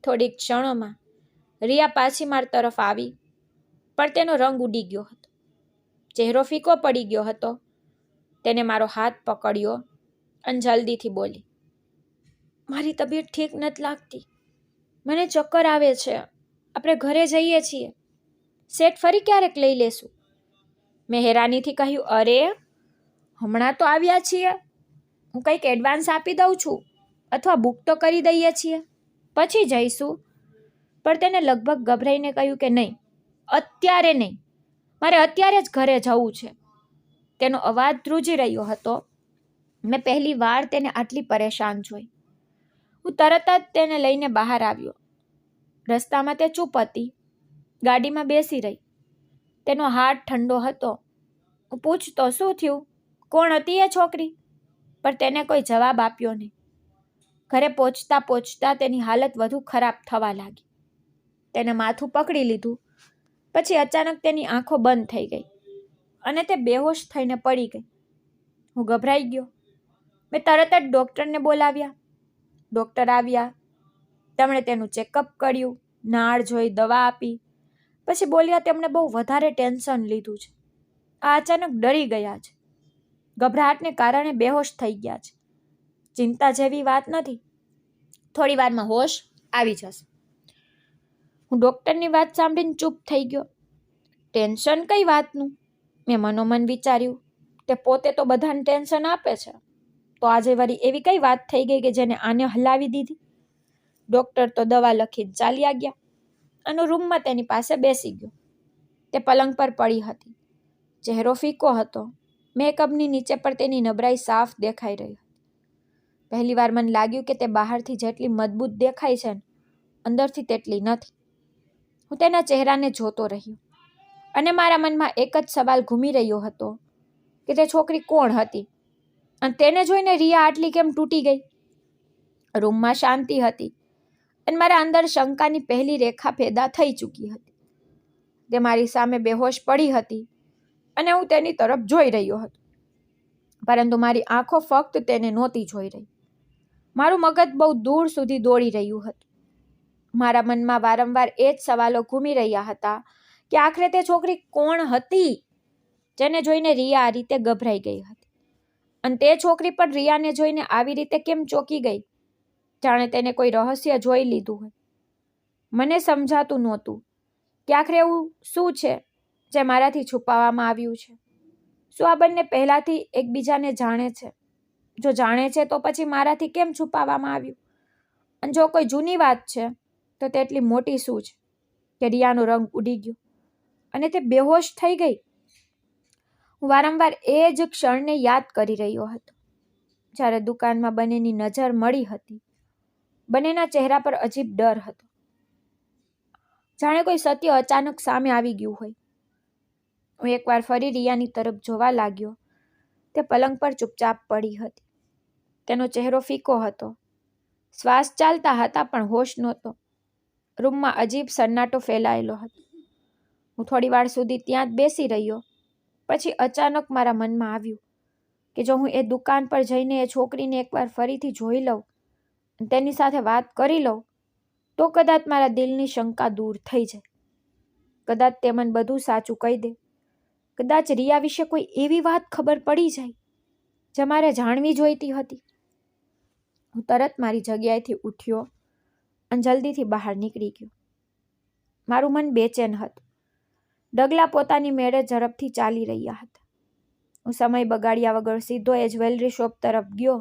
S1: થોડીક ક્ષણોમાં રિયા પાછી મારી તરફ આવી, પણ તેનો રંગ ઉડી ગયો હતો. ચહેરો ફીકો પડી ગયો હતો. તેને મારો હાથ પકડ્યો અને જલ્દીથી બોલી, મારી તબિયત ઠીક નથી લાગતી. મને ચક્કર આવે છે. આપણે ઘરે જઈએ છીએ. સેટ ફરી ક્યારેક લઈ લેશું. મેં હેરાનીથી કહ્યું, અરે, હમણાં તો આવ્યા છીએ. હું કંઈક એડવાન્સ આપી દઉં છું અથવા બુક તો કરી દઈએ છીએ, પછી જઈશું. પણ તેને લગભગ ગભરાઈને કહ્યું કે નહીં, અત્યારે નહીં. મારે અત્યારે જ ઘરે જવું છે. તેનો અવાજ ધ્રુજી રહ્યો હતો. મેં પહેલી વાર તેને આટલી પરેશાન જોઈ. હું તરત જ તેને લઈને બહાર આવ્યો. રસ્તામાં તે ચૂપ હતી. ગાડીમાં બેસી રહી. તેનો હાથ ઠંડો હતો. હું પૂછતો, શું થયું? કોણ હતી એ છોકરી? પણ તેને કોઈ જવાબ આપ્યો નહીં. ઘરે પહોંચતા પહોંચતા તેની હાલત વધુ ખરાબ થવા લાગી. તેને માથું પકડી લીધું. પછી અચાનક તેની આંખો બંધ થઈ ગઈ અને તે બેહોશ થઈને પડી ગઈ. હું ગભરાઈ ગયો. મેં તરત જ ડૉક્ટરને બોલાવ્યા. ડૉક્ટર આવ્યા, તેમણે તેનું ચેકઅપ કર્યું, નાળ જોઈ દવા આપી, પછી બોલ્યા તેમણે બહુ વધારે ટેન્શન લીધું છે, આ અચાનક ડરી ગયા છે, ગભરાટને કારણે બેહોશ થઈ ગયા છે, ચિંતા જેવી વાત નથી, થોડી વારમાં હોશ આવી જશે. હું ડૉક્ટરની વાત સાંભળીને ચૂપ થઈ ગયો. ટેન્શન કઈ વાતનું? મેં મનોમન વિચાર્યું. તે પોતે તો બધાને ટેન્શન આપે છે, તો આજે વળી એવી કઈ વાત થઈ ગઈ કે જેને આને હલાવી દીધી? ડૉક્ટર તો દવા લખીને ચાલ્યા ગયા અને રૂમમાં તેની પાસે બેસી ગયો. તે પલંગ પર પડી હતી, ચહેરો ફીકો હતો, મેકઅપની નીચે પર તેની નબળાઈ સાફ દેખાઈ રહી હતી. પહેલી વાર મને લાગ્યું કે તે બહારથી જેટલી મજબૂત દેખાય છે અંદરથી તેટલી નથી. હું તેના ચહેરાને જોતો રહ્યો અને મારા મનમાં એક જ સવાલ ઘૂમી રહ્યો હતો કે તે છોકરી કોણ હતી અને તેને જોઈને રિયા આટલી કેમ તૂટી ગઈ? રૂમમાં શાંતિ હતી અને મારા અંદર શંકાની પહેલી રેખા પેદા થઈ ચૂકી હતી. તે મારી સામે બેહોશ પડી હતી અને હું તેની તરફ જોઈ રહ્યો હતો, પરંતુ મારી આંખો ફક્ત તેને નહોતી જોઈ રહી. મારું મગજ બહુ દૂર સુધી દોડી રહ્યું હતું. મારા મનમાં વારંવાર એ જ સવાલો ઘૂમી રહ્યા હતા કે આખરે તે છોકરી કોણ હતી જેને જોઈને રિયા આ રીતે ગભરાઈ ગઈ હતી, અને તે છોકરી પણ રિયાને જોઈને આવી રીતે કેમ ચોંકી ગઈ, જાણે તેને કોઈ રહસ્ય જોઈ લીધું હોય. મને સમજાતું નહોતું કે આખરે એવું શું છે જે મારાથી છુપાવવામાં આવ્યું છે. શું આ બંને પહેલાથી એકબીજાને જાણે છે? જો જાણે છે તો પછી મારાથી કેમ છુપાવવામાં આવ્યું? અને જો કોઈ જૂની વાત છે તો તેટલી મોટી શું છે કે રિયાનો રંગ ઉડી ગયો અને તે બેહોશ થઈ ગઈ? હું વારંવાર એ જ ક્ષણને યાદ કરી રહ્યો હતો જ્યારે દુકાનમાં બંનેની નજર મળી હતી. બંનેના ચહેરા પર અજીબ ડર હતો, જાણે કોઈ સત્ય અચાનક સામે આવી ગયું હોય. હું એકવાર ફરી રિયાની તરફ જોવા લાગ્યો. તે પલંગ પર ચૂપચાપ પડી હતી. તેનો ચહેરો ફીકો હતો, શ્વાસ ચાલતા હતા પણ હોશ નહોતો. રૂમમાં અજીબ સન્નાટો ફેલાયેલો હતો. હું થોડી વાર સુધી ત્યાં જ બેસી રહ્યો. પછી અચાનક મારા મનમાં આવ્યું કે જો હું એ દુકાન પર જઈને એ છોકરીને એકવાર ફરીથી જોઈ લઉં, તેની સાથે વાત કરી લઉં, તો કદાચ મારા દિલની શંકા દૂર થઈ જાય. કદાચ તે મને બધું સાચું કહી દે. કદાચ રિયા વિશે કોઈ એવી વાત ખબર પડી જાય જે મારે જાણવી જોઈતી હતી. હું તરત મારી જગ્યાએથી ઉઠ્યો અને જલ્દીથી બહાર નીકળી ગયો. મારું મન બેચેન હતું. ડગલા પોતાની મેળે ઝડપથી ચાલી રહ્યા હતા. હું સમય બગાડ્યા વગર સીધો એ જ્વેલરી શોપ તરફ ગયો.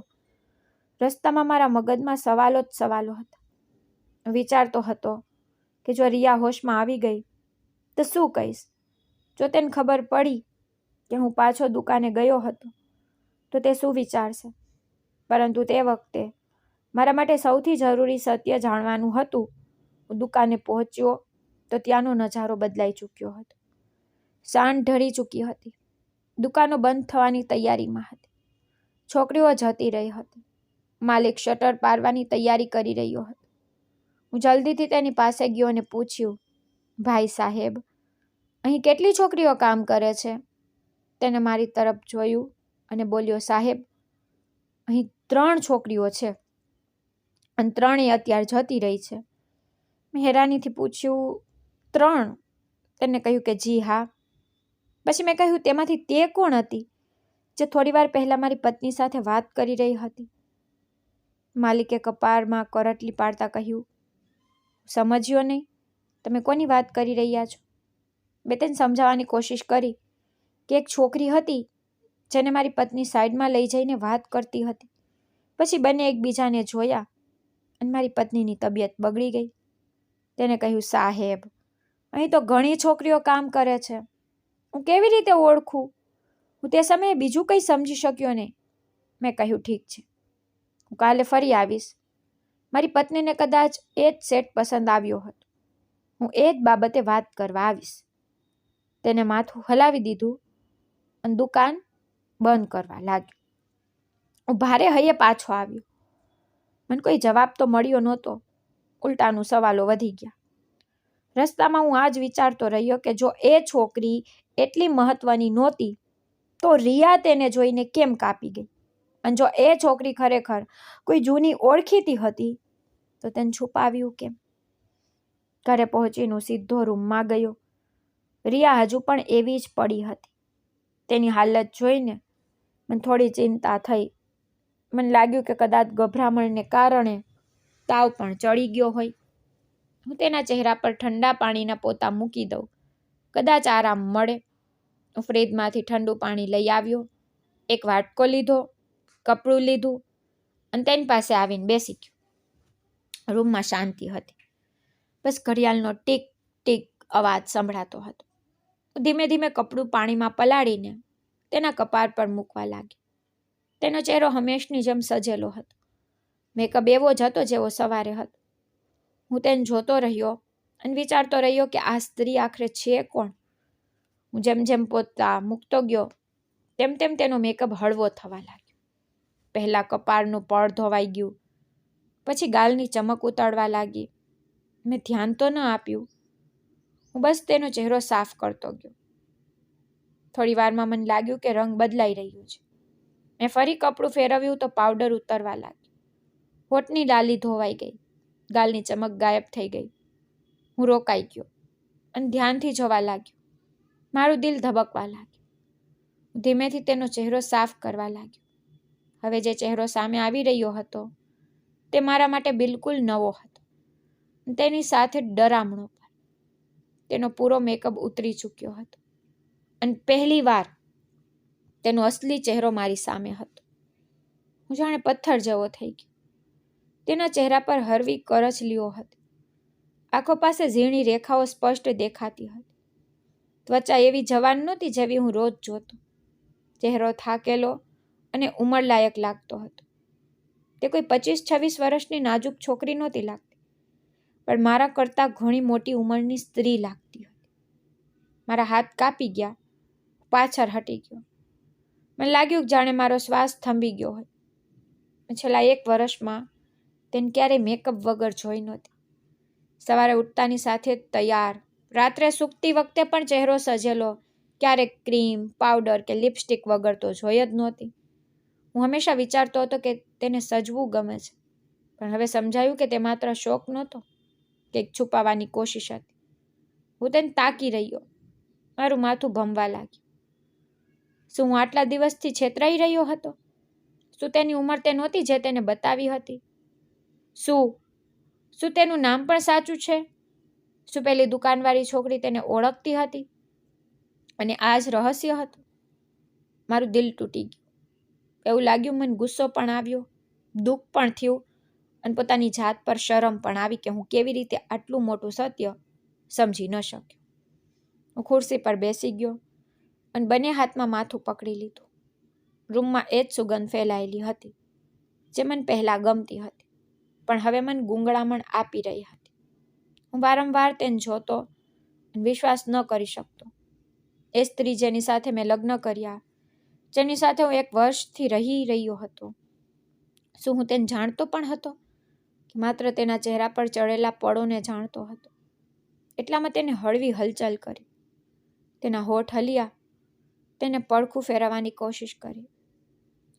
S1: રસ્તામાં મારા મગજમાં સવાલો જ સવાલો હતા. વિચારતો હતો કે જો રિયા હોશમાં આવી ગઈ તો શું કહીશ? જો તેને ખબર પડી કે હું પાછો દુકાને ગયો હતો તો તે શું વિચારશે? પરંતુ તે વખતે મારા માટે સૌથી જરૂરી સત્ય જાણવાનું હતું. હું દુકાને પહોંચ્યો તો ત્યાંનો નજારો બદલાઈ ચૂક્યો હતો. સાંજ ઢળી ચૂકી હતી. દુકાનો બંધ થવાની તૈયારીમાં હતી. છોકરીઓ જતી રહી હતી. માલિક શટર પાડવાની તૈયારી કરી રહ્યો હતો. હું જલ્દીથી તેની પાસે ગયો અને પૂછ્યું, ભાઈ સાહેબ, અહીં કેટલી છોકરીઓ કામ કરે છે? તેને મારી તરફ જોયું અને બોલ્યો, સાહેબ, અહીં 3 છોકરીઓ છે અને 3 અત્યારે જતી રહી છે. મેં હેરાનીથી પૂછ્યું, 3? તેને કહ્યું કે જી હા. પછી મેં કહ્યું, તેમાંથી તે કોણ હતી જે થોડી વાર પહેલાં મારી પત્ની સાથે વાત કરી રહી હતી? માલિકે કપાળમાં કરટલી પાડતા કહ્યું, સમજ્યો નહીં, તમે કોની વાત કરી રહ્યા છો? મેં તેને સમજાવવાની કોશિશ કરી કે એક છોકરી હતી જેને મારી પત્ની સાઈડમાં લઈ જઈને વાત કરતી હતી. પછી બંને એકબીજાને જોયા અને મારી પત્નીની તબિયત બગડી ગઈ. તેને કહ્યું, સાહેબ, અહીં તો ઘણી છોકરીઓ કામ કરે છે. હું કેવી રીતે ઓળખું? હું તે સમયે બીજું કંઈ સમજી શક્યો નહીં. મેં કહ્યું, ઠીક છે, હું કાલે ફરી આવીશ. મારી પત્નીને કદાચ એ જ સેટ પસંદ આવ્યો હતો. હું એ જ બાબતે વાત કરવા આવીશ. તેને માથું હલાવી દીધું અને દુકાન બંધ કરવા લાગ્યો. હું ભારે હૈયે પાછો આવ્યો. મને કોઈ જવાબ તો મળ્યો નહોતો. ઉલટાનું સવાલો વધી ગયા. રસ્તામાં હું આ જ વિચારતો રહ્યો કે જો એ છોકરી એટલી મહત્વની નહોતી તો રિયા તેને જોઈને કેમ કાપી ગઈ? અને જો એ છોકરી ખરેખર કોઈ જૂની ઓળખીતી હતી તો તેને છુપાવ્યું કેમ? ઘરે પહોંચીને સીધો રૂમમાં ગયો. રિયા હજુ પણ એવી જ પડી હતી. તેની હાલત જોઈને મને થોડી ચિંતા થઈ. મને લાગ્યું કે કદાચ ગભરામણને કારણે તાવ પણ ચડી ગયો હોય. હું તેના ચહેરા પર ઠંડા પાણીના પોતા મૂકી દઉં, કદાચ આરામ મળે. હું ફ્રીજમાંથી ઠંડુ પાણી લઈ આવ્યો, એક વાટકો લીધો, કપડું લીધું અને તેની પાસે આવીને બેસી ગયો. રૂમમાં શાંતિ હતી. બસ ઘડિયાળનો ટીક ટીક અવાજ સંભળાતો હતો. ધીમે ધીમે કપડું પાણીમાં પલાળીને તેના કપાળ પર મૂકવા લાગી. તેનો ચહેરો હંમેશની જેમ સજેલો હતો. મેકઅપ એવો જ હતો જેવો સવારે હતો. હું તેને જોતો રહ્યો અને વિચારતો રહ્યો કે આ સ્ત્રી આખરે છે કોણ? હું જેમ જેમ પોતા મૂકતો ગયો તેમ તેમ તેનો મેકઅપ હળવો થવા લાગ્યો. પહેલા કપાળનું પડ ધોવાઈ ગયું, પછી ગાલની ચમક ઉતરવા લાગી. મેં ધ્યાન તો ન આપ્યું. હું બસ તેનો ચહેરો સાફ કરતો ગયો. થોડી વારમાં મને લાગ્યું કે રંગ બદલાઈ રહ્યું છે. મેં ફરી કપડું ફેરવ્યું તો પાવડર ઉતરવા લાગ્યો. હોઠની ડાલી ધોવાઈ ગઈ, ગાલની ચમક ગાયબ થઈ ગઈ. હું રોકાઈ ગયો અને ધ્યાનથી જોવા લાગ્યો. મારું દિલ ધબકવા લાગ્યું. ધીમેથી તેનો ચહેરો સાફ કરવા લાગ્યો. હવે જે ચહેરો સામે આવી રહ્યો હતો તે મારા માટે બિલકુલ નવો હતો. તેની સાથે ડરામણો પણ. તેનો પૂરો મેકઅપ ઉતરી ચૂક્યો હતો અને પહેલી વાર તેનો અસલી ચહેરો મારી સામે હતો. હું જાણે પથ્થર જેવો થઈ ગયો. તેના ચહેરા પર હળવી કરચલીઓ હતી. આંખો પાસે ઝીણી રેખાઓ સ્પષ્ટ દેખાતી હતી. ત્વચા એવી જવાન નહોતી જેવી હું રોજ જોતો. ચહેરો થાકેલો અને ઉંમરલાયક લાગતો હતો. તે કોઈ 25-26 વર્ષની નાજુક છોકરી નહોતી લાગતી, પણ મારા કરતાં ઘણી મોટી ઉંમરની સ્ત્રી લાગતી હતી. મારા હાથ કાપી ગયા. પાછળ હટી ગયો. મને લાગ્યું જાણે મારો શ્વાસ થંભી ગયો હોય. છેલ્લા 1 વર્ષમાં તેને ક્યારેય મેકઅપ વગર જોઈ નહોતી. સવારે ઉઠતાની સાથે તૈયાર, રાત્રે સૂકતી વખતે પણ ચહેરો સજેલો, ક્યારેક ક્રીમ, પાવડર કે લિપસ્ટિક વગર તો જોઈ જ નહોતી. હું હંમેશા વિચારતો હતો કે તેને સજવું ગમે છે, પણ હવે સમજાયું કે તે માત્ર શોખ નહોતો, કંઈક છુપાવવાની કોશિશ હતી. હું તેને તાકી રહ્યો. મારું માથું ભમવા લાગ્યું. શું હું આટલા દિવસથી છેતરાઈ રહ્યો હતો? શું તેની ઉંમર તે નહોતી જે તેને બતાવી હતી? શું તેનું નામ પણ સાચું છે? શું પેલી દુકાનવાળી છોકરી તેને ઓળખતી હતી અને આ જ રહસ્ય હતું? મારું દિલ તૂટી ગયું. એવું લાગ્યું મને ગુસ્સો પણ આવ્યો, દુઃખ પણ થયું અને પોતાની જાત પર શરમ પણ આવી કે હું કેવી રીતે આટલું મોટું સત્ય સમજી ન શક્યો. હું ખુરશી પર બેસી ગયો અને બંને હાથમાં માથું પકડી લીધું. રૂમમાં એ જ સુગંધ ફેલાયેલી હતી જે મને પહેલાં ગમતી હતી, પણ હવે મને ગૂંગળામણ આપી રહી હતી. હું વારંવાર તેને જોતો અને વિશ્વાસ ન કરી શકતો. એ સ્ત્રી જેની સાથે મેં લગ્ન કર્યા, જેની સાથે હું 1 વર્ષથી રહી રહ્યો હતો, શું હું તેને જાણતો પણ હતો કે માત્ર તેના ચહેરા પર ચડેલા પળોને જાણતો હતો? એટલામાં તેને હળવી હલચલ કરી. તેના હોઠ હલ્યા. તેને પડખું ફેરવવાની કોશિશ કરી.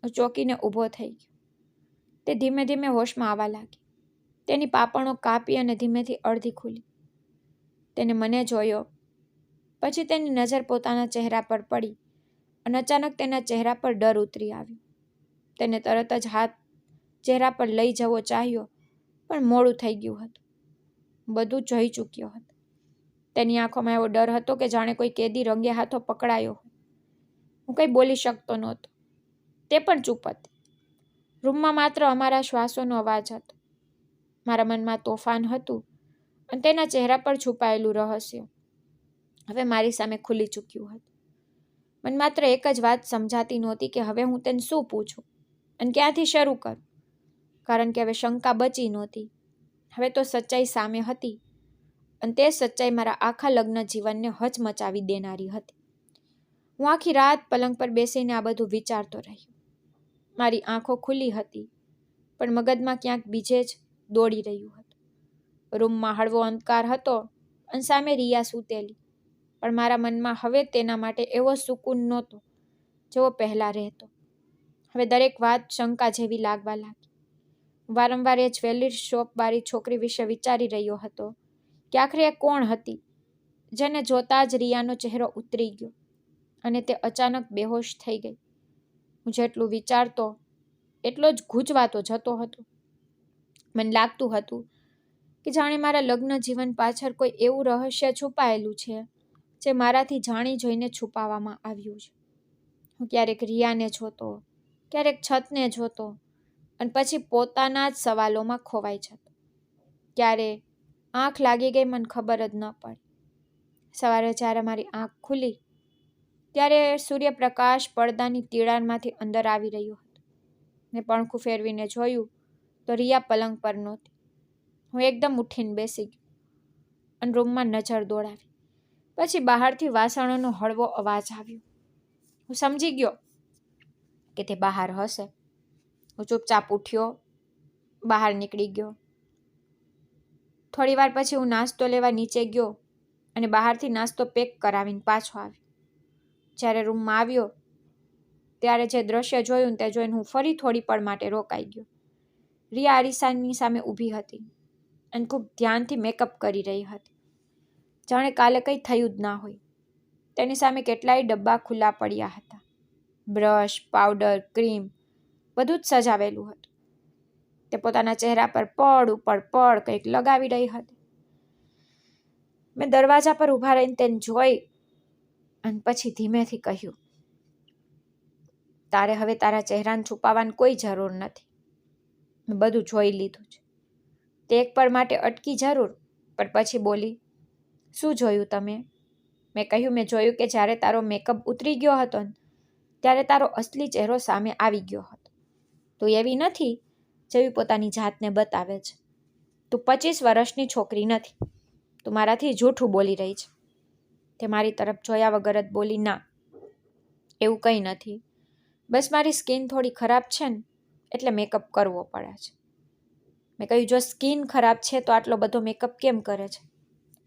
S1: હું ચોંકીને ઊભો થઈ ગયો. તે ધીમે ધીમે હોશમાં આવવા લાગી. તેની પાપણો કાપી અને ધીમેથી અડધી ખુલી. તેને મને જોયો. પછી તેની નજર પોતાના ચહેરા પર પડી અને અચાનક તેના ચહેરા પર ડર ઉતરી આવ્યો. તેને તરત જ હાથ ચહેરા પર લઈ જવો ચાહ્યો, પણ મોડું થઈ ગયું હતું. બધું જોઈ ચૂક્યો હતો. તેની આંખોમાં એવો ડર હતો કે જાણે કોઈ કેદી રંગે હાથો પકડાયો હોય. હું કંઈ બોલી શકતો નહોતો. તે પણ ચૂપ હતી. રૂમમાં માત્ર અમારા શ્વાસોનો અવાજ હતો. મારા મનમાં તોફાન હતું અને તેના ચહેરા પર છુપાયેલું રહસ્ય હવે મારી સામે ખુલી ચૂક્યું હતું. મને માત્ર એક જ વાત સમજાતી નહોતી કે હવે હું તેને શું પૂછું અને ક્યાંથી શરૂ કરું, કારણ કે હવે શંકા બચી નહોતી. હવે તો સચ્ચાઈ સામે હતી અને તે સચ્ચાઈ મારા આખા લગ્ન જીવનને હચમચાવી દેનારી હતી. હું આખી રાત પલંગ પર બેસીને આ બધું વિચારતો રહ્યો. મારી આંખો ખુલ્લી હતી, પણ મગજમાં ક્યાંક બીજે જ દોડી રહ્યું હતું. રૂમમાં હળવો અંધકાર હતો અને સામે રિયા સૂતેલી, પણ મારા મનમાં હવે તેના માટે એવો સુકૂન નહોતો જેવો પહેલાં રહેતો. હવે દરેક વાત શંકા જેવી લાગવા લાગી. વારંવાર એ જ્વેલરી શોપવાળી છોકરી વિશે વિચારી રહ્યો હતો કે આખરે એ કોણ હતી જેને જોતા જ રિયાનો ચહેરો ઉતરી ગયો અને તે અચાનક બેહોશ થઈ ગઈ. હું જેટલું વિચારતો એટલો જ ગૂંચવાતો જતો હતો. મને લાગતું હતું કે જાણે મારા લગ્ન જીવન પાછળ કોઈ એવું રહસ્ય છુપાયેલું છે જે મારાથી જાણી જોઈને છુપાવવામાં આવ્યું છે. હું ક્યારેક રિયાને જોતો, ક્યારેક છતને જોતો અને પછી પોતાના જ સવાલોમાં ખોવાઈ જતો. ક્યારે આંખ લાગી ગઈ મને ખબર જ ન પડી. સવારે જ્યારે મારી આંખ ખુલી ત્યારે સૂર્યપ્રકાશ પડદાની તિરાડમાંથી અંદર આવી રહ્યો હતો. મેં પણખું ફેરવીને જોયું તો રિયા પલંગ પર નહોતી. હું એકદમ ઉઠીને બેસી ગયો અને રૂમમાં નજર દોડાવી. પછી બહારથી વાસણોનો હળવો અવાજ આવ્યો. હું સમજી ગયો કે તે બહાર હશે. હું ચૂપચાપ ઉઠ્યો, બહાર નીકળી ગયો. થોડી વાર પછી હું નાસ્તો લેવા નીચે ગયો અને બહારથી નાસ્તો પેક કરાવીને પાછો આવ્યો. જ્યારે રૂમમાં આવ્યો ત્યારે જે દ્રશ્ય જોયું તે જોઈને હું ફરી થોડી પળ માટે રોકાઈ ગયો. રિયા અરીસાની સામે ઊભી હતી અને ખૂબ ધ્યાનથી મેકઅપ કરી રહી હતી. જાણે કાલે કંઈ થયું જ ના હોય. તેની સામે કેટલાય ડબ્બા ખુલ્લા પડ્યા હતા. બ્રશ, પાવડર, ક્રીમ બધું જ સજાવેલું હતું. તે પોતાના ચહેરા પર પળ ઉપર પળ કંઈક લગાવી રહી હતી. મેં દરવાજા પર ઊભા રહીને તેને જોઈ અને પછી ધીમેથી કહ્યું, તારે હવે તારા ચહેરાને છુપાવવાની કોઈ જરૂર નથી. મેં બધું જોઈ લીધું છે. તે એક પળ માટે અટકી જરૂર, પણ પછી બોલી, શું જોયું તમે? મેં કહ્યું, મેં જોયું કે જ્યારે તારો મેકઅપ ઉતરી ગયો હતો ને ત્યારે તારો અસલી ચહેરો સામે આવી ગયો હતો. તું એવી નથી જેવી પોતાની જાતને બતાવે છે. તું 25 વર્ષની છોકરી નથી. તું મારાથી જૂઠું બોલી રહી છે. તે મારી તરફ જોયા વગર જ બોલી, ના, એવું કંઈ નથી. બસ મારી સ્કિન થોડી ખરાબ છે ને એટલે મેકઅપ કરવો પડે છે. મેં કહ્યું, જો સ્કિન ખરાબ છે તો આટલો બધો મેકઅપ કેમ કરે છે?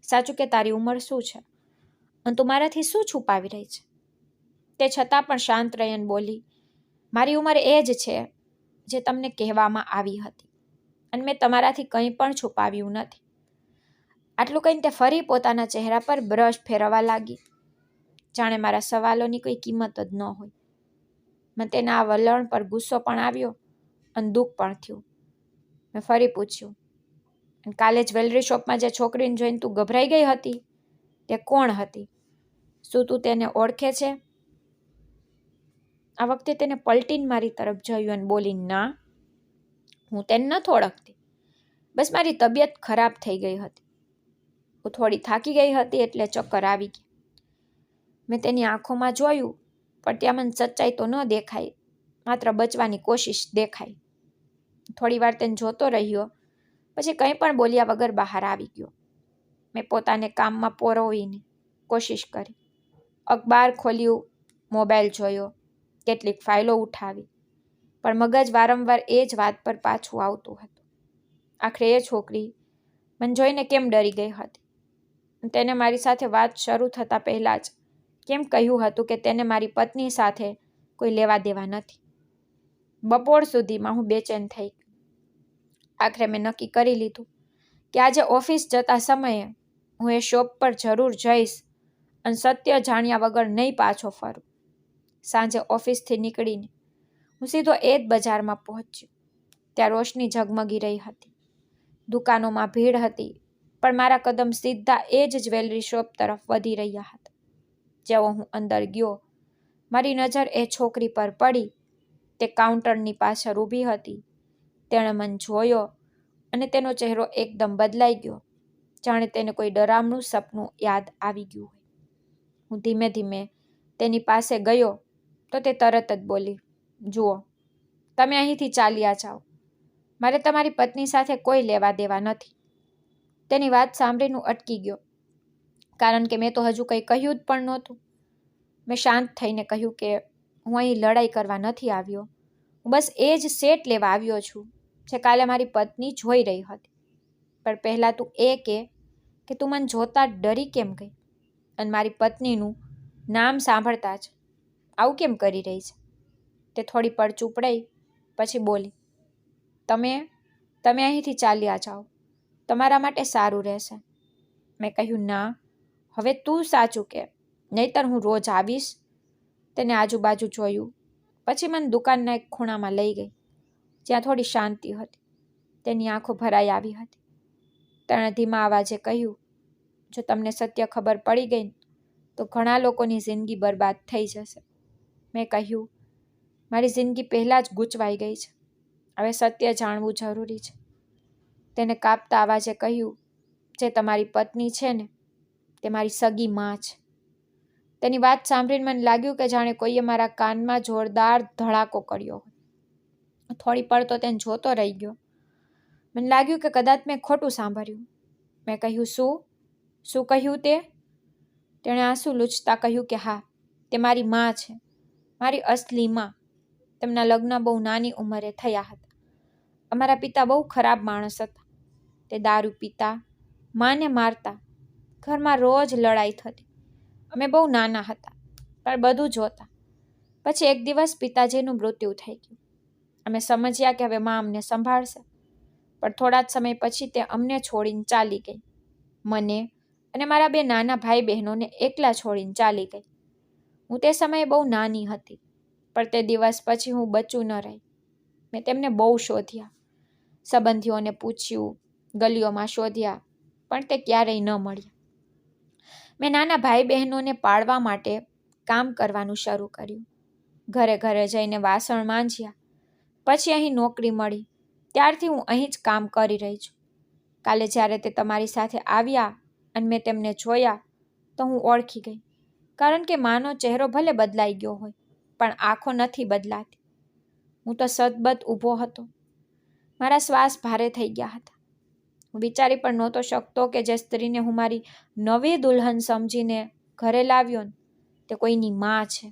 S1: સાચું કે તારી ઉંમર શું છે અને તું મારાથી શું છુપાવી રહી છે? તે છતાં પણ શાંત રહીને બોલી, મારી ઉંમર એ જ છે જે તમને કહેવામાં આવી હતી અને મેં તમારાથી કંઈ પણ છુપાવ્યું નથી. આટલું કહીને તે ફરી પોતાના ચહેરા પર બ્રશ ફેરવવા લાગી. જાણે મારા સવાલોની કોઈ કિંમત જ ન હોય. મને તેના આ વલણ પર ગુસ્સો પણ આવ્યો અને દુઃખ પણ થયું. મેં ફરી પૂછ્યું, કાલે જ્વેલરી શોપમાં જે છોકરીને જોઈને તું ગભરાઈ ગઈ હતી તે કોણ હતી? શું તું તેને ઓળખે છે? આ વખતે તેને પલટીને મારી તરફ જોયું અને બોલી, ના, હું તેને નથી ઓળખતી. બસ મારી તબિયત ખરાબ થઈ ગઈ હતી. હું થોડી થાકી ગઈ હતી એટલે ચક્કર આવી ગયા. મેં તેની આંખોમાં જોયું પણ ત્યાં મને સચ્ચાઈ તો ન દેખાઈ, માત્ર બચવાની કોશિશ દેખાઈ. થોડી વાર તેને જોતો રહ્યો પછી કંઈ પણ બોલ્યા વગર બહાર આવી ગયો. મેં પોતાને કામમાં પોરવીની કોશિશ કરી. અખબાર ખોલ્યું, મોબાઈલ જોયો, કેટલીક ફાઇલો ઉઠાવી, પણ મગજ વારંવાર એ જ વાત પર પાછું આવતું હતું. આખરે એ છોકરી મને જોઈને કેમ ડરી ગઈ હતી. તેને મારી સાથે વાત શરૂ થતાં પહેલાં જ કેમ કહ્યું હતું કે તેને મારી પત્ની સાથે કોઈ લેવા દેવા નથી. બપોર સુધીમાં હું બેચેન થઈ ગઈ. આખરે મેં નક્કી કરી લીધું કે આજે ઓફિસ જતા સમયે હું એ શોપ પર જરૂર જઈશ અને સત્ય જાણ્યા વગર નહીં પાછો ફરું. સાંજે ઓફિસથી નીકળીને હું સીધો એ જ બજારમાં પહોંચ્યો. ત્યાં રોશની ઝગમગી રહી હતી. દુકાનોમાં ભીડ હતી પણ મારા કદમ સીધા એ જ જ્વેલરી શોપ તરફ વધી રહ્યા હતા. જેવો હું અંદર ગયો મારી નજર એ છોકરી પર પડી. તે કાઉન્ટરની પાછળ ઊભી હતી. તેણે મને જોયો અને તેનો ચહેરો એકદમ બદલાઈ ગયો, જાણે તેને કોઈ ડરામણું સપનું યાદ આવી ગયું હોય. હું ધીમે ધીમે તેની પાસે ગયો તો તે તરત જ બોલી, જુઓ, તમે અહીંથી ચાલ્યા જાઓ. મારે તમારી પત્ની સાથે કોઈ લેવા દેવા નથી. તેની વાત સાંભળીને હું અટકી ગયો, કારણ કે મેં તો હજુ કંઈ કહ્યું જ પણ નહોતું. મેં શાંત થઈને કહ્યું કે હું અહીં લડાઈ કરવા નથી આવ્યો. હું બસ એ જ સેટ લેવા આવ્યો છું જે કાલે મારી પત્ની જોઈ રહી હતી. પણ પહેલાં તું એ કે તું મને જોતા ડરી કેમ ગઈ અને મારી પત્નીનું નામ સાંભળતા જ આવું કેમ કરી રહી છે? તે થોડી પળ ચૂપ રહી, પછી બોલી, તમે તમે અહીંથી ચાલ્યા જાઓ, તમારા માટે સારું રહેશે. મેં કહ્યું, ના, હવે તું સાચું કે, નહીતર હું રોજ આવીશ. તેને આજુબાજુ જોયું, પછી મને દુકાનના એક ખૂણામાં લઈ ગઈ, જ્યાં થોડી શાંતિ હતી. તેની આંખો ભરાઈ આવી હતી. તેણે ધીમા અવાજે કહ્યું, જો તમને સત્ય ખબર પડી ગઈ તો ઘણા લોકોની જિંદગી બરબાદ થઈ જશે. મેં કહ્યું, મારી જિંદગી પહેલાં જ ગૂંચવાઈ ગઈ છે, હવે સત્ય જાણવું જરૂરી છે. તેને કાપતા અવાજે કહ્યું, જે તમારી પત્ની છે ને, તે મારી સગી માં છે. તેની વાત સાંભળીને મને લાગ્યું કે જાણે કોઈએ મારા કાનમાં જોરદાર ધડાકો કર્યો હોય. થોડી પળ તો તેને જોતો રહી ગયો. મને લાગ્યું કે કદાચ મેં ખોટું સાંભળ્યું. મેં કહ્યું, શું કહ્યું તે? તેણે આંસુ લૂછતા કહ્યું કે હા, તે મારી માં છે, મારી અસલી માં. તેમના લગ્ન બહુ નાની ઉંમરે થયા હતા. અમારા પિતા બહુ ખરાબ માણસ હતા. તે દારૂ પીતા, માને મારતા, ઘરમાં રોજ લડાઈ થતી. અમે બહુ નાના હતા, પણ બધું જોતા. પછી એક દિવસ પિતાજીનું મૃત્યુ થઈ ગયું. અમે સમજ્યા કે હવે માં અમને સંભાળશે, પણ થોડા જ સમય પછી તે અમને છોડીને ચાલી ગઈ. મને અને મારા બે નાના ભાઈ બહેનોને એકલા છોડીને ચાલી ગઈ. હું તે સમયે બહુ નાની હતી, પણ તે દિવસ પછી હું બચું ન રહી. મેં તેમને બહુ શોધ્યા, સંબંધીઓને પૂછ્યું, ગલીઓમાં શોધ્યા, પણ તે ક્યારેય ન મળ્યા. મેં નાના ભાઈ બહેનોને પાળવા માટે કામ કરવાનું શરૂ કર્યું. ઘરે ઘરે જઈને વાસણ માંજ્યા. પછી અહીં નોકરી મળી, ત્યારથી હું અહીં જ કામ કરી રહી છું. કાલે જ્યારે તે તમારી સાથે આવ્યા અને મેં તેમને જોયા તો હું ઓળખી ગઈ, કારણ કે માનો ચહેરો ભલે બદલાઈ ગયો હોય, પણ આંખો નથી બદલાતી. હું તો સદબદ ઊભો હતો. મારા શ્વાસ ભારે થઈ ગયા હતા. હું વિચારી પણ નહોતો શકતો કે જે સ્ત્રીને હું મારી નવી દુલ્હન સમજીને ઘરે લાવ્યો ને, તે કોઈની માં છે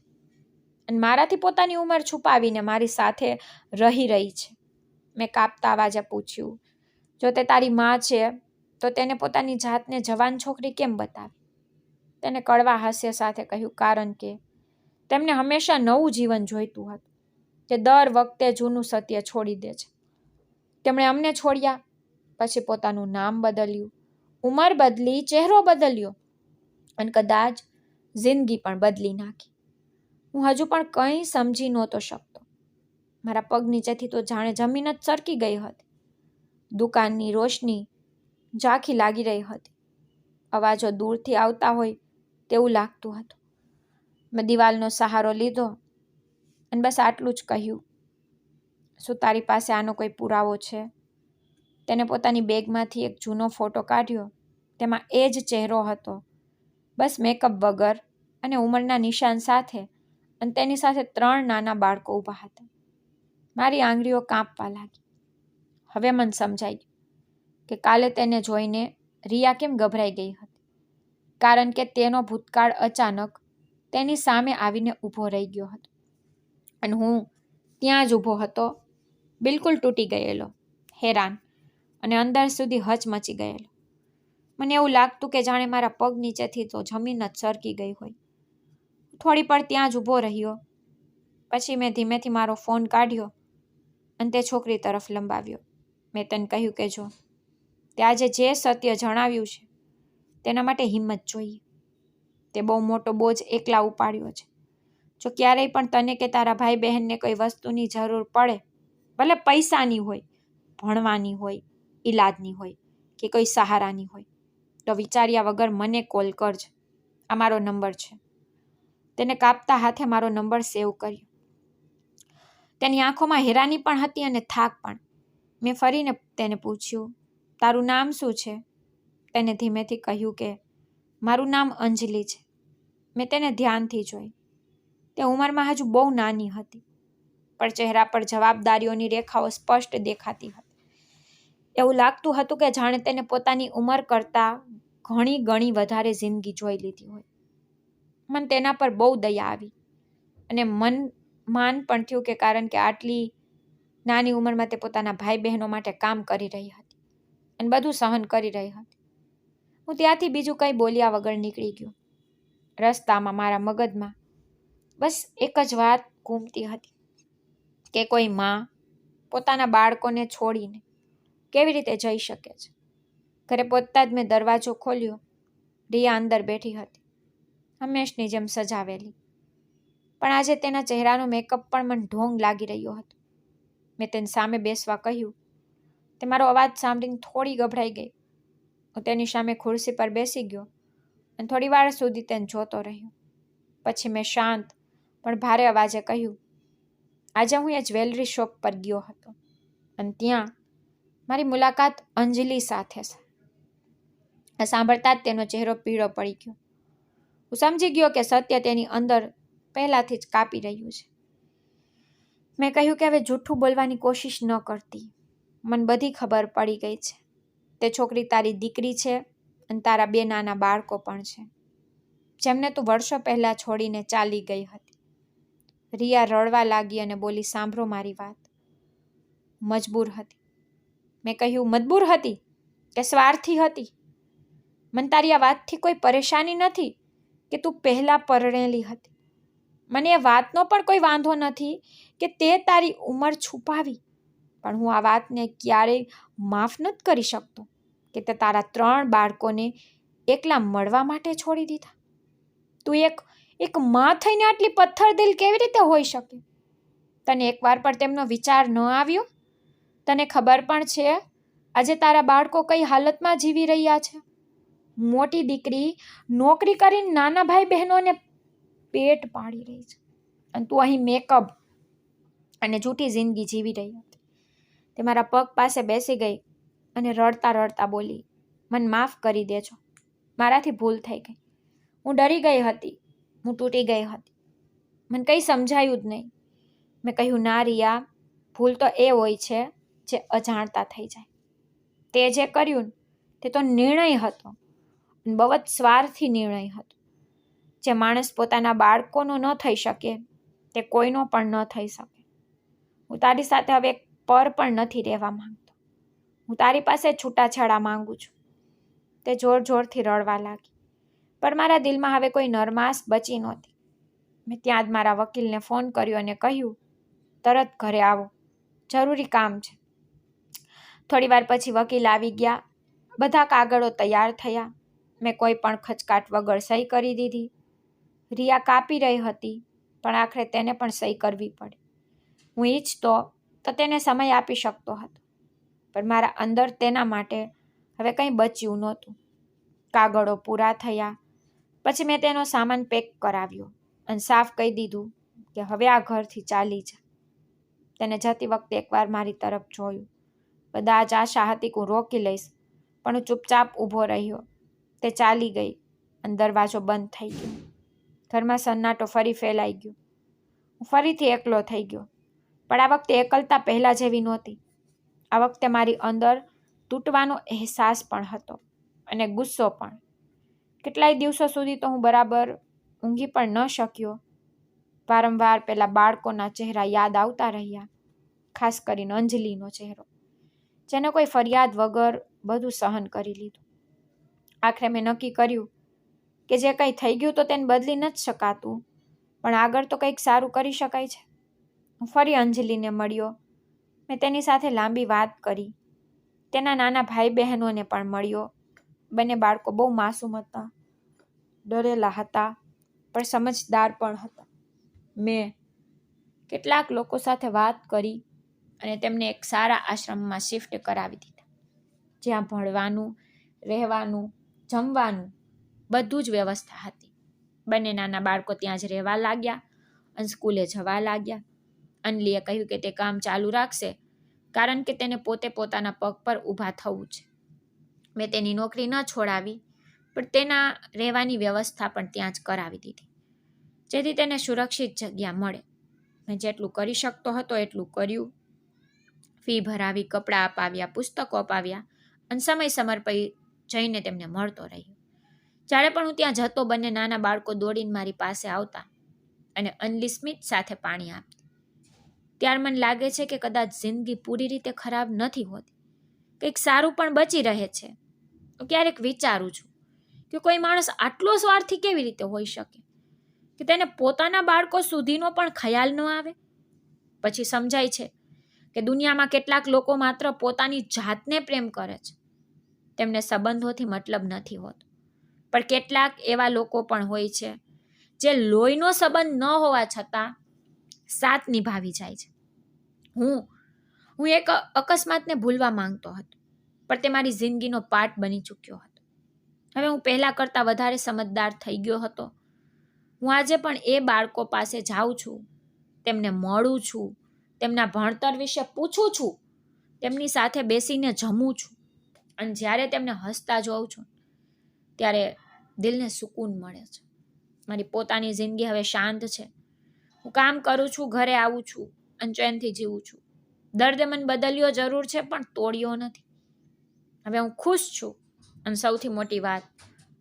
S1: અને મારાથી પોતાની ઉંમર છુપાવીને મારી સાથે રહી છે. મેં કાપતા અવાજે પૂછ્યું, જો તે તારી માં છે તો તેને પોતાની જાતને જવાન છોકરી કેમ બતાવી? તેને કડવા હાસ્ય સાથે કહ્યું, કારણ કે તેમને હંમેશા નવું જીવન જોઈતું હતું. તે દર વખતે જૂનું સત્ય છોડી દે છે. તેમણે અમને છોડ્યા, પછી પોતાનું નામ બદલ્યું, ઉંમર બદલી, ચહેરો બદલ્યો અને કદાચ જિંદગી પણ બદલી નાખી. હું હજુ પણ કંઈ સમજી નહોતો શકતો. મારા પગ નીચેથી તો જાણે જમીન જ સરકી ગઈ હતી. દુકાનની રોશની ઝાંખી લાગી રહી હતી. અવાજો દૂરથી આવતા હોય તેવું લાગતું હતું. મેં દિવાલનો સહારો લીધો અને બસ આટલું જ કહ્યું, શું તારી પાસે આનો કોઈ પુરાવો છે? તેને પોતાની બેગમાંથી એક જૂનો ફોટો કાઢ્યો. તેમાં એ જ ચહેરો હતો, બસ મેકઅપ વગર અને ઉંમરના નિશાન સાથે, અને તેની સાથે 3 નાના બાળકો ઊભા હતા. મારી આંગળીઓ કાંપવા લાગી. હવે મને સમજાઈ ગયું કે કાલે તેને જોઈને રિયા કેમ ગભરાઈ ગઈ હતી. કારણ કે તેનો ભૂતકાળ અચાનક તેની સામે આવીને ઊભો રહી ગયો હતો અને હું ત્યાં જ ઊભો હતો, બિલકુલ તૂટી ગયેલો, હેરાન અને અંદર સુધી હચમચી ગયેલો. મને એવું લાગતું કે જાણે મારા પગ નીચેથી તો જમીન જ સરકી ગઈ હોય. થોડી પળ ત્યાં જ ઊભો રહ્યો. પછી મેં ધીમેથી મારો ફોન કાઢ્યો અને તે છોકરી તરફ લંબાવ્યો. મેં તેને કહ્યું કે જો તે આજે જે સત્ય જણાવ્યું છે તેના માટે હિંમત જોઈએ. તે બહુ મોટો બોજ એકલા ઉપાડ્યો છે. જો ક્યારેય પણ તને કે તારા ભાઈ બહેનને કોઈ વસ્તુની જરૂર પડે, ભલે પૈસાની હોય, ભણવાની હોય, ઈલાજની હોય કે કોઈ સહારાની હોય, તો વિચાર્યા વગર મને કોલ કરજે. આ મારો નંબર છે. તેને કાપતા હાથે મારો નંબર સેવ કર્યો. તેની આંખોમાં હેરાની પણ હતી અને થાક પણ. મેં ફરીને તેને પૂછ્યું, તારું નામ શું છે? તેને ધીમેથી કહ્યું કે મારું નામ અંજલિ છે. મેં તેને ધ્યાનથી જોઈ. તે ઉંમરમાં હજુ બહુ નાની હતી, પણ ચહેરા પર જવાબદારીઓની રેખાઓ સ્પષ્ટ દેખાતી હતી. એવું લાગતું હતું કે જાણે તેને પોતાની ઉંમર કરતાં ઘણી ગણી વધારે જિંદગી જોઈ લીધી હોય. મને તેના પર બહુ દયા આવી અને માન પણ થયું કે કારણ કે આટલી નાની ઉંમરમાં તે પોતાના ભાઈ બહેનો માટે કામ કરી રહી હતી અને બધું સહન કરી રહી હતી. હું ત્યાંથી બીજું કંઈ બોલ્યા વગર નીકળી ગયો. રસ્તામાં મારા મગજમાં બસ એક જ વાત ઘૂમતી હતી, કે કોઈ માં પોતાના બાળકોને છોડીને કેવી રીતે જઈ શકે છે. ઘરે પહોંચતા જ મેં દરવાજો ખોલ્યો. રિયા અંદર બેઠી હતી, હંમેશની જેમ સજાવેલી, પણ આજે તેના ચહેરાનો મેકઅપ પણ મને ઢોંગ લાગી રહ્યો હતો. મેં તેની સામે બેસવા કહ્યું. તે મારો અવાજ સાંભળીને થોડી ગભરાઈ ગઈ. હું તેની સામે ખુરશી પર બેસી ગયો અને થોડી વાર સુધી તેને જોતો રહ્યો. પછી મેં શાંત પણ ભારે અવાજે કહ્યું, આજે હું એ જ્વેલરી શોપ પર ગયો હતો અને ત્યાં મારી મુલાકાત અંજલિ સાથે છે. આ સાંભળતા જ તેનો ચહેરો પીળો પડી ગયો. હું સમજી ગયો કે સત્ય તેની અંદર પહેલાથી જ કાપી રહ્યું છે. મેં કહ્યું કે હવે જૂઠું બોલવાની કોશિશ ન કરતી. મને બધી ખબર પડી ગઈ છે. તે છોકરી તારી દીકરી છે અને તારા 2 નાના બાળકો પણ છે, જેમને તું વર્ષો પહેલા છોડીને ચાલી ગઈ હતી. રિયા રડવા લાગી અને બોલી, સાંભળો મારી વાત. મજબૂર હતી. મેં કહ્યું, મજબૂર હતી કે સ્વાર્થી હતી? મને તારી આ વાતથી કોઈ પરેશાની નથી કે તું પહેલા પરણેલી હતી. મને એ વાતનો પણ કોઈ વાંધો નથી કે તે તારી ઉંમર છુપાવી, પણ હું આ વાતને ક્યારેય માફ નથી કરી શકતો કે તે તારા 3 બાળકોને એકલા મળવા માટે છોડી દીધા. તું એક માં થઈને આટલી પથ્થરદિલ કેવી રીતે હોઈ શકે? તને એકવાર પણ તેમનો વિચાર ન આવ્યો? તને ખબર પણ છે આજે તારા બાળકો કઈ હાલતમાં જીવી રહ્યા છે? મોટી દીકરી નોકરી કરીને નાના ભાઈ બહેનોને પેટ પાડી રહી છે અને તું અહીં મેકઅપ અને જૂઠી જિંદગી જીવી રહી હતી. તે મારા પગ પાસે બેસી ગઈ અને રડતા રડતા બોલી, મને માફ કરી દેજો. મારાથી ભૂલ થઈ ગઈ. હું ડરી ગઈ હતી. હું તૂટી ગઈ હતી. મને કંઈ સમજાયું જ નહીં. મેં કહ્યું, ના રિયા, ભૂલ તો એ હોય છે જે અજાણતા થઈ જાય. તે જે કર્યું તે તો નિર્ણય હતો, બહુ જ સ્વાર્થી નિર્ણય હતો. જે માણસ પોતાના બાળકોનો ન થઈ શકે તે કોઈનો પણ ન થઈ શકે. હું તારી સાથે હવે એક પર પણ નથી રહેવા માંગતો. હું તારી પાસે છૂટાછેડા માંગુ છું. તે જોર જોરથી રડવા લાગી, પણ મારા દિલમાં હવે કોઈ નરમાશ બચી નહોતી. મેં ત્યાં જ મારા વકીલને ફોન કર્યો અને કહ્યું, તરત ઘરે આવો, જરૂરી કામ છે. થોડી વાર પછી વકીલ આવી ગયા. બધા કાગળો તૈયાર થયા. મેં કોઈ પણ ખચકાટ વગર સહી કરી દીધી. રિયા કાપી રહી હતી, પણ આખરે તેને પણ સહી કરવી પડી. હું ઈચ્છતો તો તેને સમય આપી શકતો હતો, પણ મારા અંદર તેના માટે હવે કંઈ બચ્યું નહોતું. કાગળો પૂરા થયા પછી મેં તેનો સામાન પેક કરાવ્યો અને સાફ કહી દીધું કે હવે આ ઘરથી ચાલી જા. તેને જતી વખતે એકવાર મારી તરફ જોયું. કદાચ આશા હતી કે હું રોકી લઈશ, પણ હું ચૂપચાપ ઊભો રહ્યો. તે ચાલી ગઈ અને દરવાજો બંધ થઈ ગયો. ઘરમાં સન્નાટો ફરી ફેલાઈ ગયો. હું ફરીથી એકલો થઈ ગયો, પણ આ વખતે એકલતા પહેલાં જેવી નહોતી. આ વખતે મારી અંદર તૂટવાનો અહેસાસ પણ હતો અને ગુસ્સો પણ. કેટલાય દિવસો સુધી તો હું બરાબર ઊંઘી પણ ન શક્યો. વારંવાર પેલા બાળકોના ચહેરા યાદ આવતા રહ્યા, ખાસ કરીને અંજલિનો ચહેરો, જેને કોઈ ફરિયાદ વગર બધું સહન કરી લીધું. આખરે મેં નક્કી કર્યું કે જે કંઈ થઈ ગયું તો તેને બદલી નથી શકાતું, પણ આગળ તો કંઈક સારું કરી શકાય છે. હું ફરી અંજલિને મળ્યો. મેં તેની સાથે લાંબી વાત કરી. તેના નાના ભાઈ બહેનોને પણ મળ્યો. બંને બાળકો બહુ માસૂમ હતા, ડરેલા હતા, પણ સમજદાર પણ હતા. મેં કેટલાક લોકો સાથે વાત કરી અને તેમને એક સારા આશ્રમમાં શિફ્ટ કરાવી દીધા, જ્યાં ભણવાનું, રહેવાનું, જમવાનું બધું જ વ્યવસ્થા હતી. બંને નાના બાળકો ત્યાં જ રહેવા લાગ્યા અને સ્કૂલે જવા લાગ્યા. અનલીએ કહ્યું કે તે કામ ચાલુ રાખશે, કારણ કે તેને પોતે પોતાના પગ પર ઊભા થવું છે. મેં તેની નોકરી ન છોડાવી, પણ તેના રહેવાની વ્યવસ્થા પણ ત્યાં જ કરાવી દીધી, જેથી તેને સુરક્ષિત જગ્યા મળે. મેં જેટલું કરી શકતો હતો એટલું કર્યું. ફી ભરાવી, કપડાં અપાવ્યા, પુસ્તકો અપાવ્યા અને સમય પર જઈને તેમને મળતો રહ્યો. જ્યારે પણ હું ત્યાં જતો, બંને નાના બાળકો દોડીને મારી પાસે આવતા અને અનલી સ્મિત સાથે પાણી આપતી. ત્યારે મને લાગે છે કે કદાચ જિંદગી પૂરી રીતે ખરાબ નથી હોતી, કંઈક સારું પણ બચી રહે છે. ક્યારેક વિચારું છું કે કોઈ માણસ આટલો સ્વાર્થી કેવી રીતે હોઈ શકે કે તેને પોતાના બાળકો સુધીનો પણ ખ્યાલ ન આવે. પછી સમજાય છે કે દુનિયામાં કેટલાક લોકો માત્ર પોતાની જાતને પ્રેમ કરે છે, તેમને સંબંધોથી મતલબ નથી હોતો. પણ કેટલાક એવા લોકો પણ હોય છે જે લોહીનો સંબંધ ન હોવા છતાં સાથ નિભાવી જાય છે. હું એક અકસ્માતને ભૂલવા માંગતો હતો, પણ તે મારી જિંદગીનો પાર્ટ બની ચૂક્યો હતો. હવે હું પહેલાં કરતાં વધારે સમજદાર થઈ ગયો હતો. હું આજે પણ એ બાળકો પાસે જાઉં છું, તેમને મળું છું, તેમના ભણતર વિશે પૂછું છું, તેમની સાથે બેસીને જમું છું, અને જ્યારે તેમને હસતા જોઉં છું ત્યારે દિલને સુકૂન મળે છે. મારી પોતાની જિંદગી હવે શાંત છે. હું કામ કરું છું, ઘરે આવું છું અને ચેનથી જીવું છું. દર્દે મને બદલ્યો જરૂર છે, પણ તોડ્યો નથી. હવે હું ખુશ છું, અને સૌથી મોટી વાત,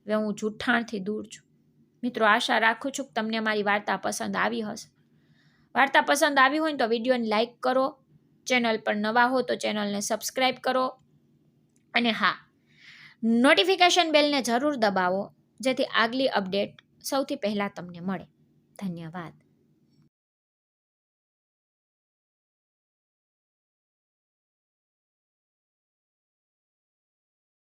S1: હવે હું જૂઠાણથી દૂર છું. મિત્રો, આશા રાખું છું કે તમને મારી વાર્તા પસંદ આવી હશે. વાર્તા પસંદ આવી હોય તો વિડીયોને લાઈક કરો, ચેનલ પર નવા હો તો ચેનલને સબસ્ક્રાઈબ કરો, અને હા, નોટિફિકેશન બેલને જરૂર દબાવો, જેથી આગલી અપડેટ સૌથી પહેલાં તમને મળે. ધન્યવાદ.